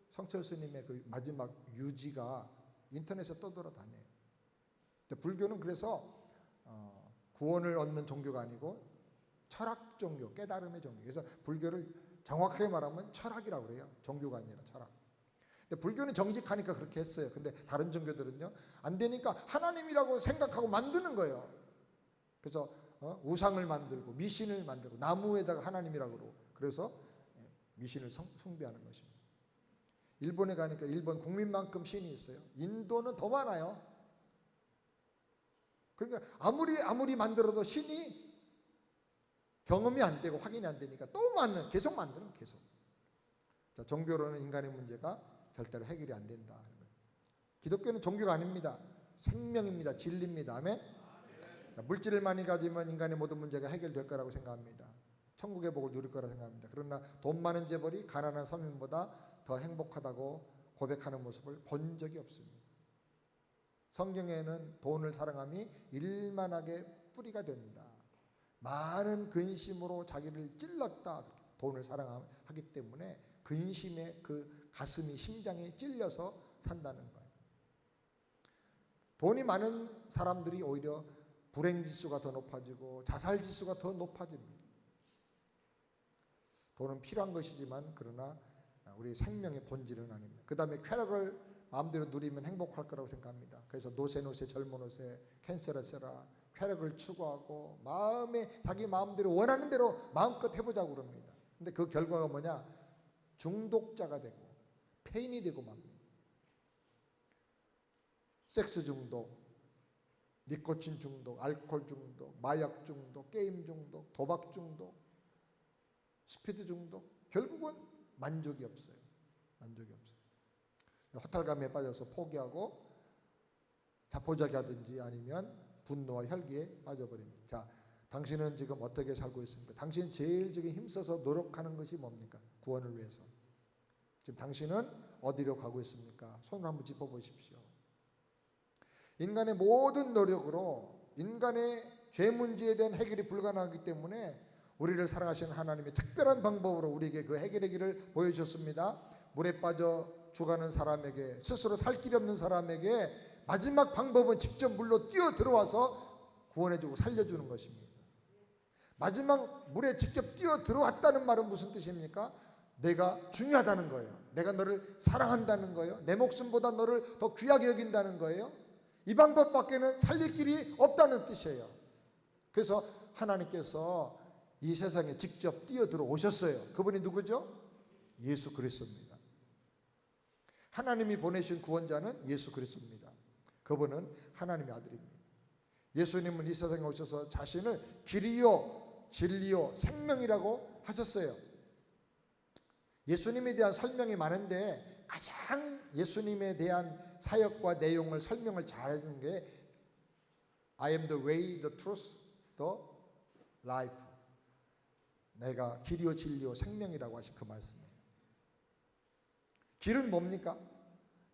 성철 스님의 그 마지막 유지가 인터넷에 떠돌아다녀요. 불교는 그래서 구원을 얻는 종교가 아니고 철학 종교, 깨달음의 종교. 그래서 불교를 정확하게 말하면 철학이라고 그래요. 종교가 아니라 철학. 근데 불교는 정직하니까 그렇게 했어요. 근데 다른 종교들은요, 안 되니까 하나님이라고 생각하고 만드는 거예요. 그래서 우상을 만들고 미신을 만들고 나무에다가 하나님이라고 그러고, 그래서 미신을 숭배하는 것입니다. 일본에 가니까 일본 국민만큼 신이 있어요. 인도는 더 많아요. 그러니까 아무리 만들어도 신이 경험이 안 되고 확인이 안 되니까 또 계속 만드는, 계속. 자, 종교로는 인간의 문제가 절대로 해결이 안 된다 하는 거예요. 기독교는 종교가 아닙니다. 생명입니다. 진리입니다. 아멘. 자, 물질을 많이 가지면 인간의 모든 문제가 해결될 거라고 생각합니다. 천국의 복을 누릴 거라 생각합니다. 그러나 돈 많은 재벌이 가난한 서민보다 더 행복하다고 고백하는 모습을 본 적이 없습니다. 성경에는 돈을 사랑함이 일만하게 뿌리가 된다. 많은 근심으로 자기를 찔렀다. 돈을 사랑하기 때문에 근심에 그 가슴이 심장에 찔려서 산다는 거예요. 돈이 많은 사람들이 오히려 불행지수가 더 높아지고 자살지수가 더 높아집니다. 돈은 필요한 것이지만 그러나 우리 생명의 본질은 아닙니다. 그 다음에 쾌락을 마음대로 누리면 행복할 거라고 생각합니다. 그래서 노세 젊은 노세 캔세라세라 쾌락을 추구하고 자기 마음대로 원하는 대로 마음껏 해보자고 그럽니다. 근데 그 결과가 뭐냐? 중독자가 되고 페인이 되고 맙니다. 섹스 중독, 니코틴 중독, 알코올 중독, 마약 중독, 게임 중독, 도박 중독, 스피드 중독, 결국은 만족이 없어요. 만족이 없어요. 허탈감에 빠져서 포기하고 자포자기 하든지 아니면 분노와 혈기에 빠져버립니다. 자, 당신은 지금 어떻게 살고 있습니까? 당신 제일 지금 힘써서 노력하는 것이 뭡니까? 구원을 위해서. 지금 당신은 어디로 가고 있습니까? 손을 한번 짚어보십시오. 인간의 모든 노력으로 인간의 죄 문제에 대한 해결이 불가능하기 때문에 우리를 사랑하시는 하나님이 특별한 방법으로 우리에게 그 해결의 길을 보여주셨습니다. 물에 빠져 죽어가는 사람에게, 스스로 살 길이 없는 사람에게 마지막 방법은 직접 물로 뛰어 들어와서 구원해주고 살려주는 것입니다. 마지막 물에 직접 뛰어 들어왔다는 말은 무슨 뜻입니까? 내가 중요하다는 거예요. 내가 너를 사랑한다는 거예요. 내 목숨보다 너를 더 귀하게 여긴다는 거예요. 이 방법밖에는 살릴 길이 없다는 뜻이에요. 그래서 하나님께서 이 세상에 직접 뛰어 들어오셨어요. 그분이 누구죠? 예수 그리스도입니다. 하나님이 보내신 구원자는 예수 그리스도입니다. 그분은 하나님의 아들입니다. 예수님은 이 세상에 오셔서 자신을 길이요 진리요 생명이라고 하셨어요. 예수님에 대한 설명이 많은데 가장 예수님에 대한 사역과 내용을 설명을 잘해준 게 I am the way, the truth, the life. 내가 길이요 진리요 생명이라고 하신 그 말씀이에요. 길은 뭡니까?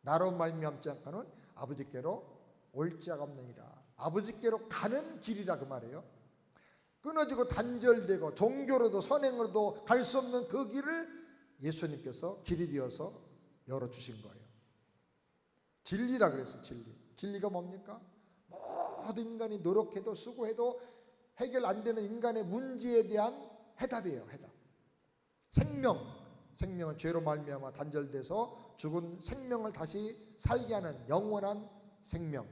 나로 말미암지 않고는 아버지께로 올 자가 없느니라. 아버지께로 가는 길이라 그 말이에요. 끊어지고 단절되고 종교로도 선행으로도 갈 수 없는 그 길을 예수님께서 길이 되어서 열어주신 거예요. 진리라 그랬어요. 진리가 뭡니까? 모든 인간이 노력해도 수고해도 해결 안 되는 인간의 문제에 대한 해답이에요. 해답. 생명은 죄로 말미암아 단절돼서 죽은 생명을 다시 살게 하는 영원한 생명.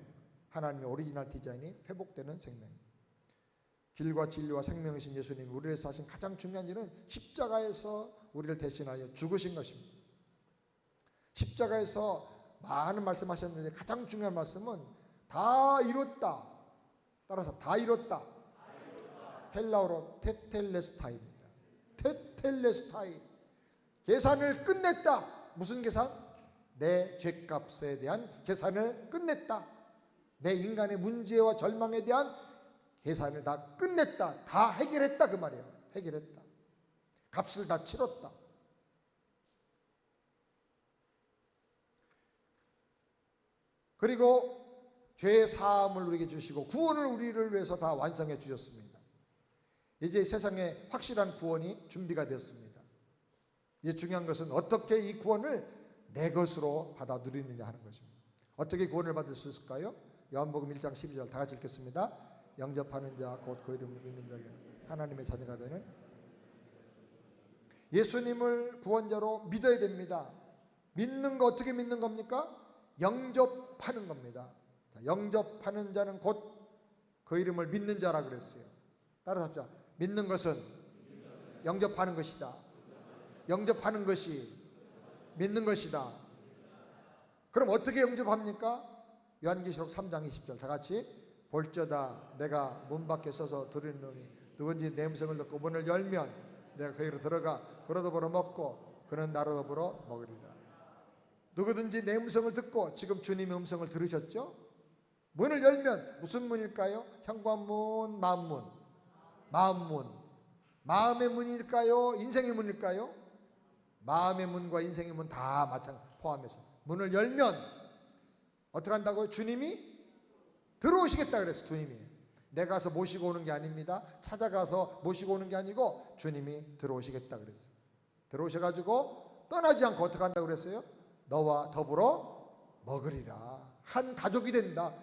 하나님의 오리지널 디자인이 회복되는 생명. 길과 진리와 생명이신 예수님이 우리를 위해서 하신 가장 중요한 일은 십자가에서 우리를 대신하여 죽으신 것입니다. 십자가에서 많은 말씀하셨는데 가장 중요한 말씀은 다 이뤘다. 따라서 다 이뤘다. 헬라어로 테텔레스타입니다. 테텔레스타이. 계산을 끝냈다. 무슨 계산? 내 죄값에 대한 계산을 끝냈다. 내 인간의 문제와 절망에 대한 계산을 다 끝냈다. 다 해결했다 그 말이에요. 해결했다. 값을 다 치렀다. 그리고 죄의 사함을 우리에게 주시고 구원을 우리를 위해서 다 완성해 주셨습니다. 이제 세상에 확실한 구원이 준비가 되었습니다. 이제 중요한 것은 어떻게 이 구원을 내 것으로 받아 누리느냐 하는 것입니다. 어떻게 구원을 받을 수 있을까요? 요한복음 1장 12절 다 같이 읽겠습니다. 영접하는 자 곧 그 이름을 믿는 자에게는 하나님의 자녀가 되는 예수님을 구원자로 믿어야 됩니다. 믿는 거 어떻게 믿는 겁니까? 영접하는 겁니다. 자, 영접하는 자는 곧 그 이름을 믿는 자라 그랬어요. 따라서 합시다. 믿는 것은 영접하는 것이다. 영접하는 것이 믿는 것이다. 그럼 어떻게 영접합니까? 요한계시록 3장 20절 다 같이 볼저다 내가 문 밖에 서서 들으노니 누구든지 내 음성을 듣고 문을 열면 내가 그에게로 들어가 그로 더불어 먹고 그는 나로 더불어 먹으리라. 누구든지 내 음성을 듣고 지금 주님의 음성을 들으셨죠? 문을 열면 무슨 문일까요? 현관문, 마음문. 마음의 문일까요? 인생의 문일까요? 마음의 문과 인생의 문 다 마찬가지 포함해서 문을 열면 어떻게 한다고요? 주님이 들어오시겠다 그랬어요. 주님이 내가 가서 모시고 오는 게 아닙니다. 찾아가서 모시고 오는 게 아니고 주님이 들어오시겠다 그랬어요. 들어오셔가지고 떠나지 않고 어떻게 한다고 그랬어요? 너와 더불어 먹으리라. 한 가족이 된다.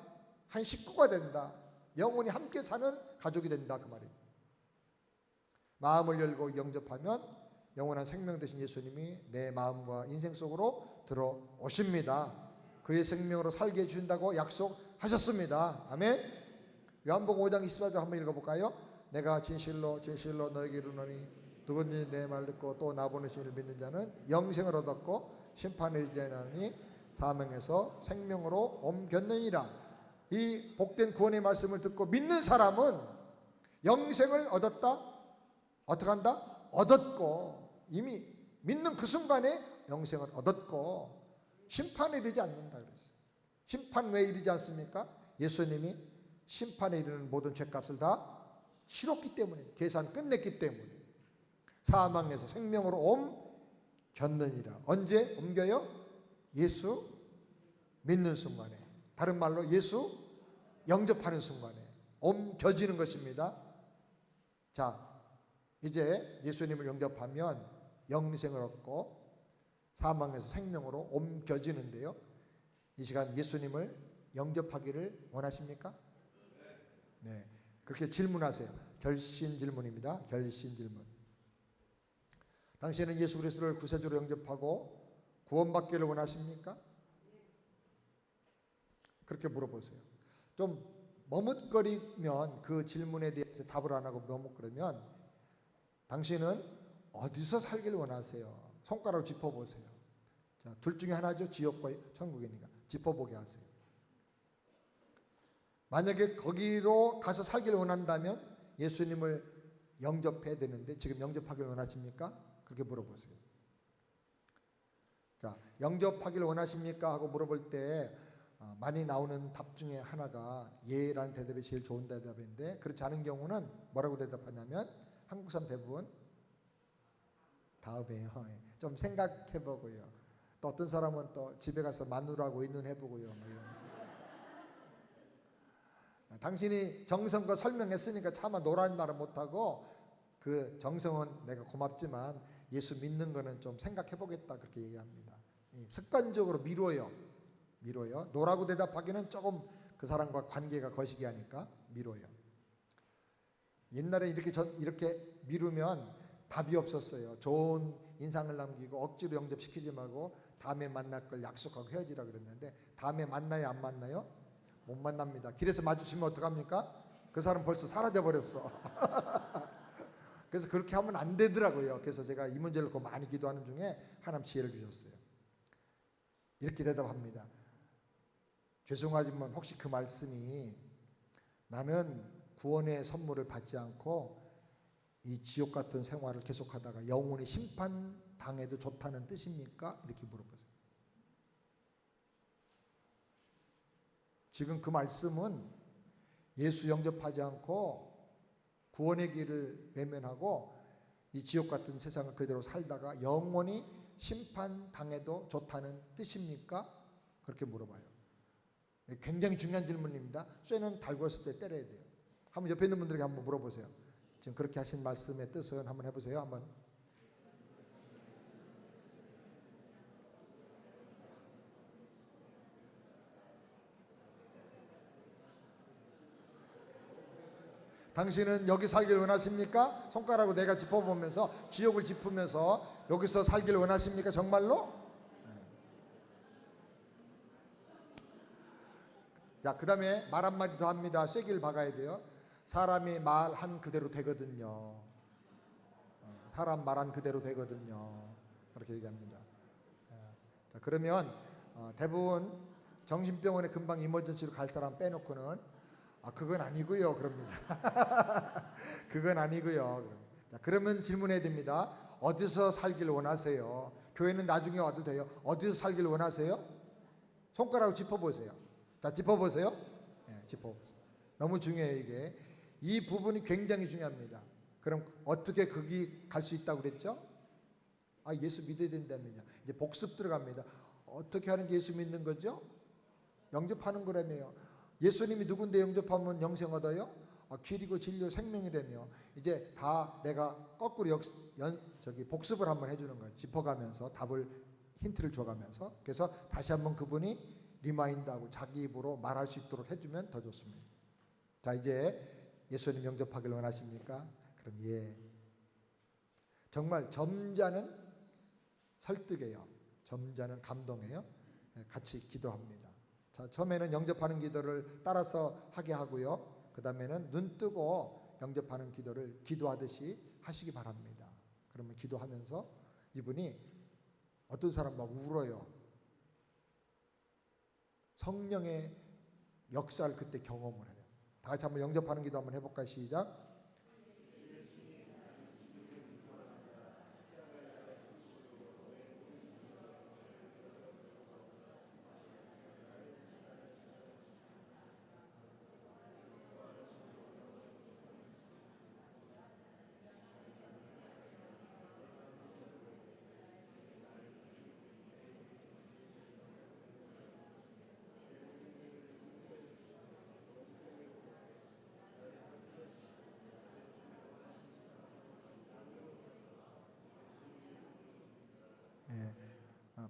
한 식구가 된다. 영원히 함께 사는 가족이 된다 그 말이에요. 마음을 열고 영접하면 영원한 생명 되신 예수님이 내 마음과 인생 속으로 들어오십니다. 그의 생명으로 살게 해주신다고 약속하셨습니다. 아멘. 요한복음 5장 24절 한번 읽어볼까요? 내가 진실로 진실로 너에게 이르노니 누구든지 내 말 듣고 또 나 보내신 이를 믿는 자는 영생을 얻었고 심판에 이르지 아니하니 사망에서 생명으로 옮겼느니라. 이 복된 구원의 말씀을 듣고 믿는 사람은 영생을 얻었다. 어떻게 한다? 얻었고 이미 믿는 그 순간에 영생을 얻었고 심판에 이르지 않는다 그랬어요. 심판 왜 이르지 않습니까? 예수님이 심판에 이르는 모든 죄값을 다 치렀기 때문에 계산 끝냈기 때문에 사망에서 생명으로 옮겼느니라. 언제 옮겨요? 예수 믿는 순간에. 다른 말로 예수 영접하는 순간에 옮겨지는 것입니다. 자, 이제 예수님을 영접하면 영생을 얻고 사망에서 생명으로 옮겨지는데요. 이 시간 예수님을 영접하기를 원하십니까? 네, 그렇게 질문하세요. 결신 질문입니다. 결신 질문. 당신은 예수 그리스도를 구세주로 영접하고 구원받기를 원하십니까? 그렇게 물어보세요. 좀 머뭇거리면 그 질문에 대해서 답을 안 하고 머뭇거리면 당신은 어디서 살기를 원하세요? 손가락으로 짚어보세요. 자, 둘 중에 하나죠. 지옥과 천국이니까 짚어보게 하세요. 만약에 거기로 가서 살기를 원한다면 예수님을 영접해야 되는데 지금 영접하기를 원하십니까? 그렇게 물어보세요. 자, 영접하기를 원하십니까? 하고 물어볼 때 많이 나오는 답 중에 하나가 예라는 대답이 제일 좋은 대답인데 그렇지 않은 경우는 뭐라고 대답하냐면 한국 사람 대부분 다음에요. 좀 생각해보고요. 또 어떤 사람은 또 집에 가서 마누라하고 의논해보고요. 뭐 이런. 당신이 정성과 설명했으니까 차마 노라는 말은 못하고 그 정성은 내가 고맙지만 예수 믿는 거는 좀 생각해보겠다 그렇게 얘기합니다. 습관적으로 미뤄요. 노라고 대답하기는 조금 그 사람과 관계가 거시기하니까 미뤄요. 옛날에 이렇게 미루면 답이 없었어요. 좋은 인상을 남기고 억지로 영접시키지 말고 다음에 만날 걸 약속하고 헤어지라 그랬는데 다음에 만나요 안 만나요? 못 만납니다. 길에서 마주치면 어떡합니까? 그 사람 벌써 사라져 버렸어. 그래서 그렇게 하면 안 되더라고요. 그래서 제가 이 문제를 놓고 많이 기도하는 중에 하나님 지혜를 주셨어요. 이렇게 대답합니다. 죄송하지만 혹시 그 말씀이 나는 구원의 선물을 받지 않고 이 지옥 같은 생활을 계속하다가 영원히 심판당해도 좋다는 뜻입니까? 이렇게 물어보세요. 지금 그 말씀은 예수 영접하지 않고 구원의 길을 외면하고 이 지옥 같은 세상을 그대로 살다가 영원히 심판당해도 좋다는 뜻입니까? 그렇게 물어봐요. 굉장히 중요한 질문입니다. 쇠는 달궜을 때 때려야 돼요. 한번 옆에 있는 분들에게 한번 물어보세요. 지금 그렇게 하신 말씀의 뜻은 한번 해보세요. 한번. 당신은 여기 살기를 원하십니까? 손가락으로 내가 짚어보면서 지옥을 짚으면서 여기서 살기를 원하십니까? 정말로? 자, 그 다음에 말 한마디 더 합니다. 쐐기를 박아야 돼요. 사람이 말한 그대로 되거든요. 사람 말한 그대로 되거든요. 그렇게 얘기합니다. 자, 그러면 대부분 정신병원에 금방 이머전시로 갈 사람 빼놓고는 그건 아니고요. 그럽니다. 그건 아니고요. 자, 그러면 질문해야 됩니다. 어디서 살기를 원하세요? 교회는 나중에 와도 돼요. 어디서 살기를 원하세요? 손가락으로 짚어보세요. 자, 짚어보세요. 네, 짚어보세요. 너무 중요해요. 이게 이 부분이 굉장히 중요합니다. 그럼 어떻게 거기 갈 수 있다고 그랬죠? 예수 믿어야 된다면요. 이제 복습 들어갑니다. 어떻게 하는 게 예수 믿는 거죠? 영접하는 거라며요. 예수님이 누군데 영접하면 영생 얻어요? 길이고 진리요 생명이라며. 이제 다 내가 거꾸로 복습을 한번 해주는 거예요. 짚어가면서 답을 힌트를 줘가면서. 그래서 다시 한번 그분이 리마인드하고 자기 입으로 말할 수 있도록 해주면 더 좋습니다. 자, 이제 예수님 영접하길 원하십니까? 그럼 예. 정말 점잖은 설득이에요. 점잖은 감동이에요. 같이 기도합니다. 자, 처음에는 영접하는 기도를 따라서 하게 하고요. 그 다음에는 눈 뜨고 영접하는 기도를 기도하듯이 하시기 바랍니다. 그러면 기도하면서 이분이 어떤 사람 막 울어요. 성령의 역사를 그때 경험을 해요. 다 같이 한번 영접하는 기도 한번 해볼까요? 시작.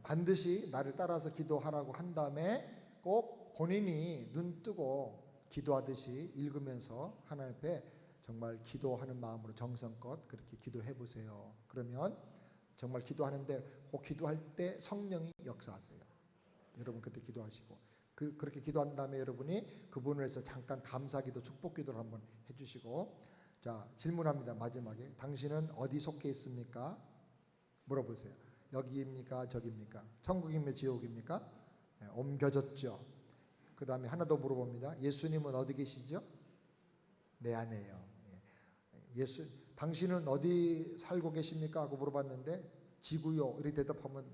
반드시 나를 따라서 기도하라고 한 다음에 꼭 본인이 눈 뜨고 기도하듯이 읽으면서 하나님 앞에 정말 기도하는 마음으로 정성껏 그렇게 기도해 보세요. 그러면 정말 기도하는데 꼭 기도할 때 성령이 역사하세요. 여러분 그때 기도하시고 그렇게 기도한 다음에 여러분이 그분을 위해서 잠깐 감사기도 축복기도를 한번 해주시고, 자, 질문합니다. 마지막에 당신은 어디 속해 있습니까? 물어보세요. 여기입니까? 저기입니까? 천국입니까? 지옥입니까? 옮겨졌죠. 그 다음에 하나 더 물어봅니다. 예수님은 어디 계시죠? 내 안에요. 당신은 어디 살고 계십니까? 하고 물어봤는데 지구요 이렇게 대답하면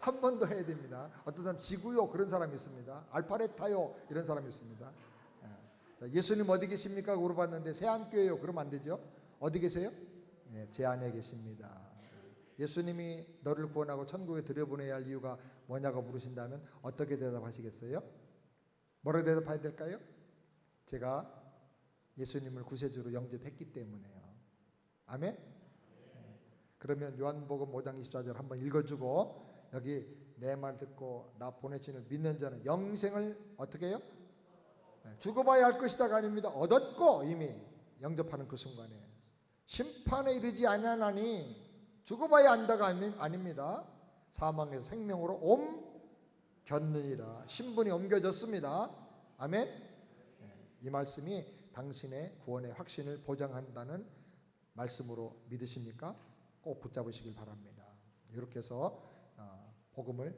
한 번 더 해야 됩니다. 어떤 사람 지구요 그런 사람이 있습니다. 알파레타요 이런 사람이 있습니다. 예수님 어디 계십니까? 물어봤는데 세안교회요 그러면 안 되죠. 어디 계세요? 제 안에 계십니다. 예수님이 너를 구원하고 천국에 들여보내야 할 이유가 뭐냐고 물으신다면 어떻게 대답하시겠어요? 뭐라고 대답해야 될까요? 제가 예수님을 구세주로 영접했기 때문에요. 아멘? 그러면 요한복음 5장 24절 한번 읽어주고, 여기 내 말 듣고 나 보내신 이를 믿는 자는 영생을 어떻게 해요? 죽어봐야 할 것이다가 아닙니다. 얻었고 이미 영접하는 그 순간에 심판에 이르지 아니하나니 죽어봐야 안다가 아닙니다. 사망에서 생명으로 옮겼느니라. 신분이 옮겨졌습니다. 아멘. 이 말씀이 당신의 구원의 확신을 보장한다는 말씀으로 믿으십니까? 꼭 붙잡으시길 바랍니다. 이렇게 해서 복음을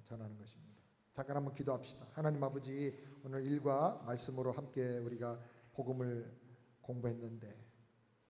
전하는 것입니다. 잠깐 한번 기도합시다. 하나님 아버지, 오늘 일과 말씀으로 함께 우리가 복음을 공부했는데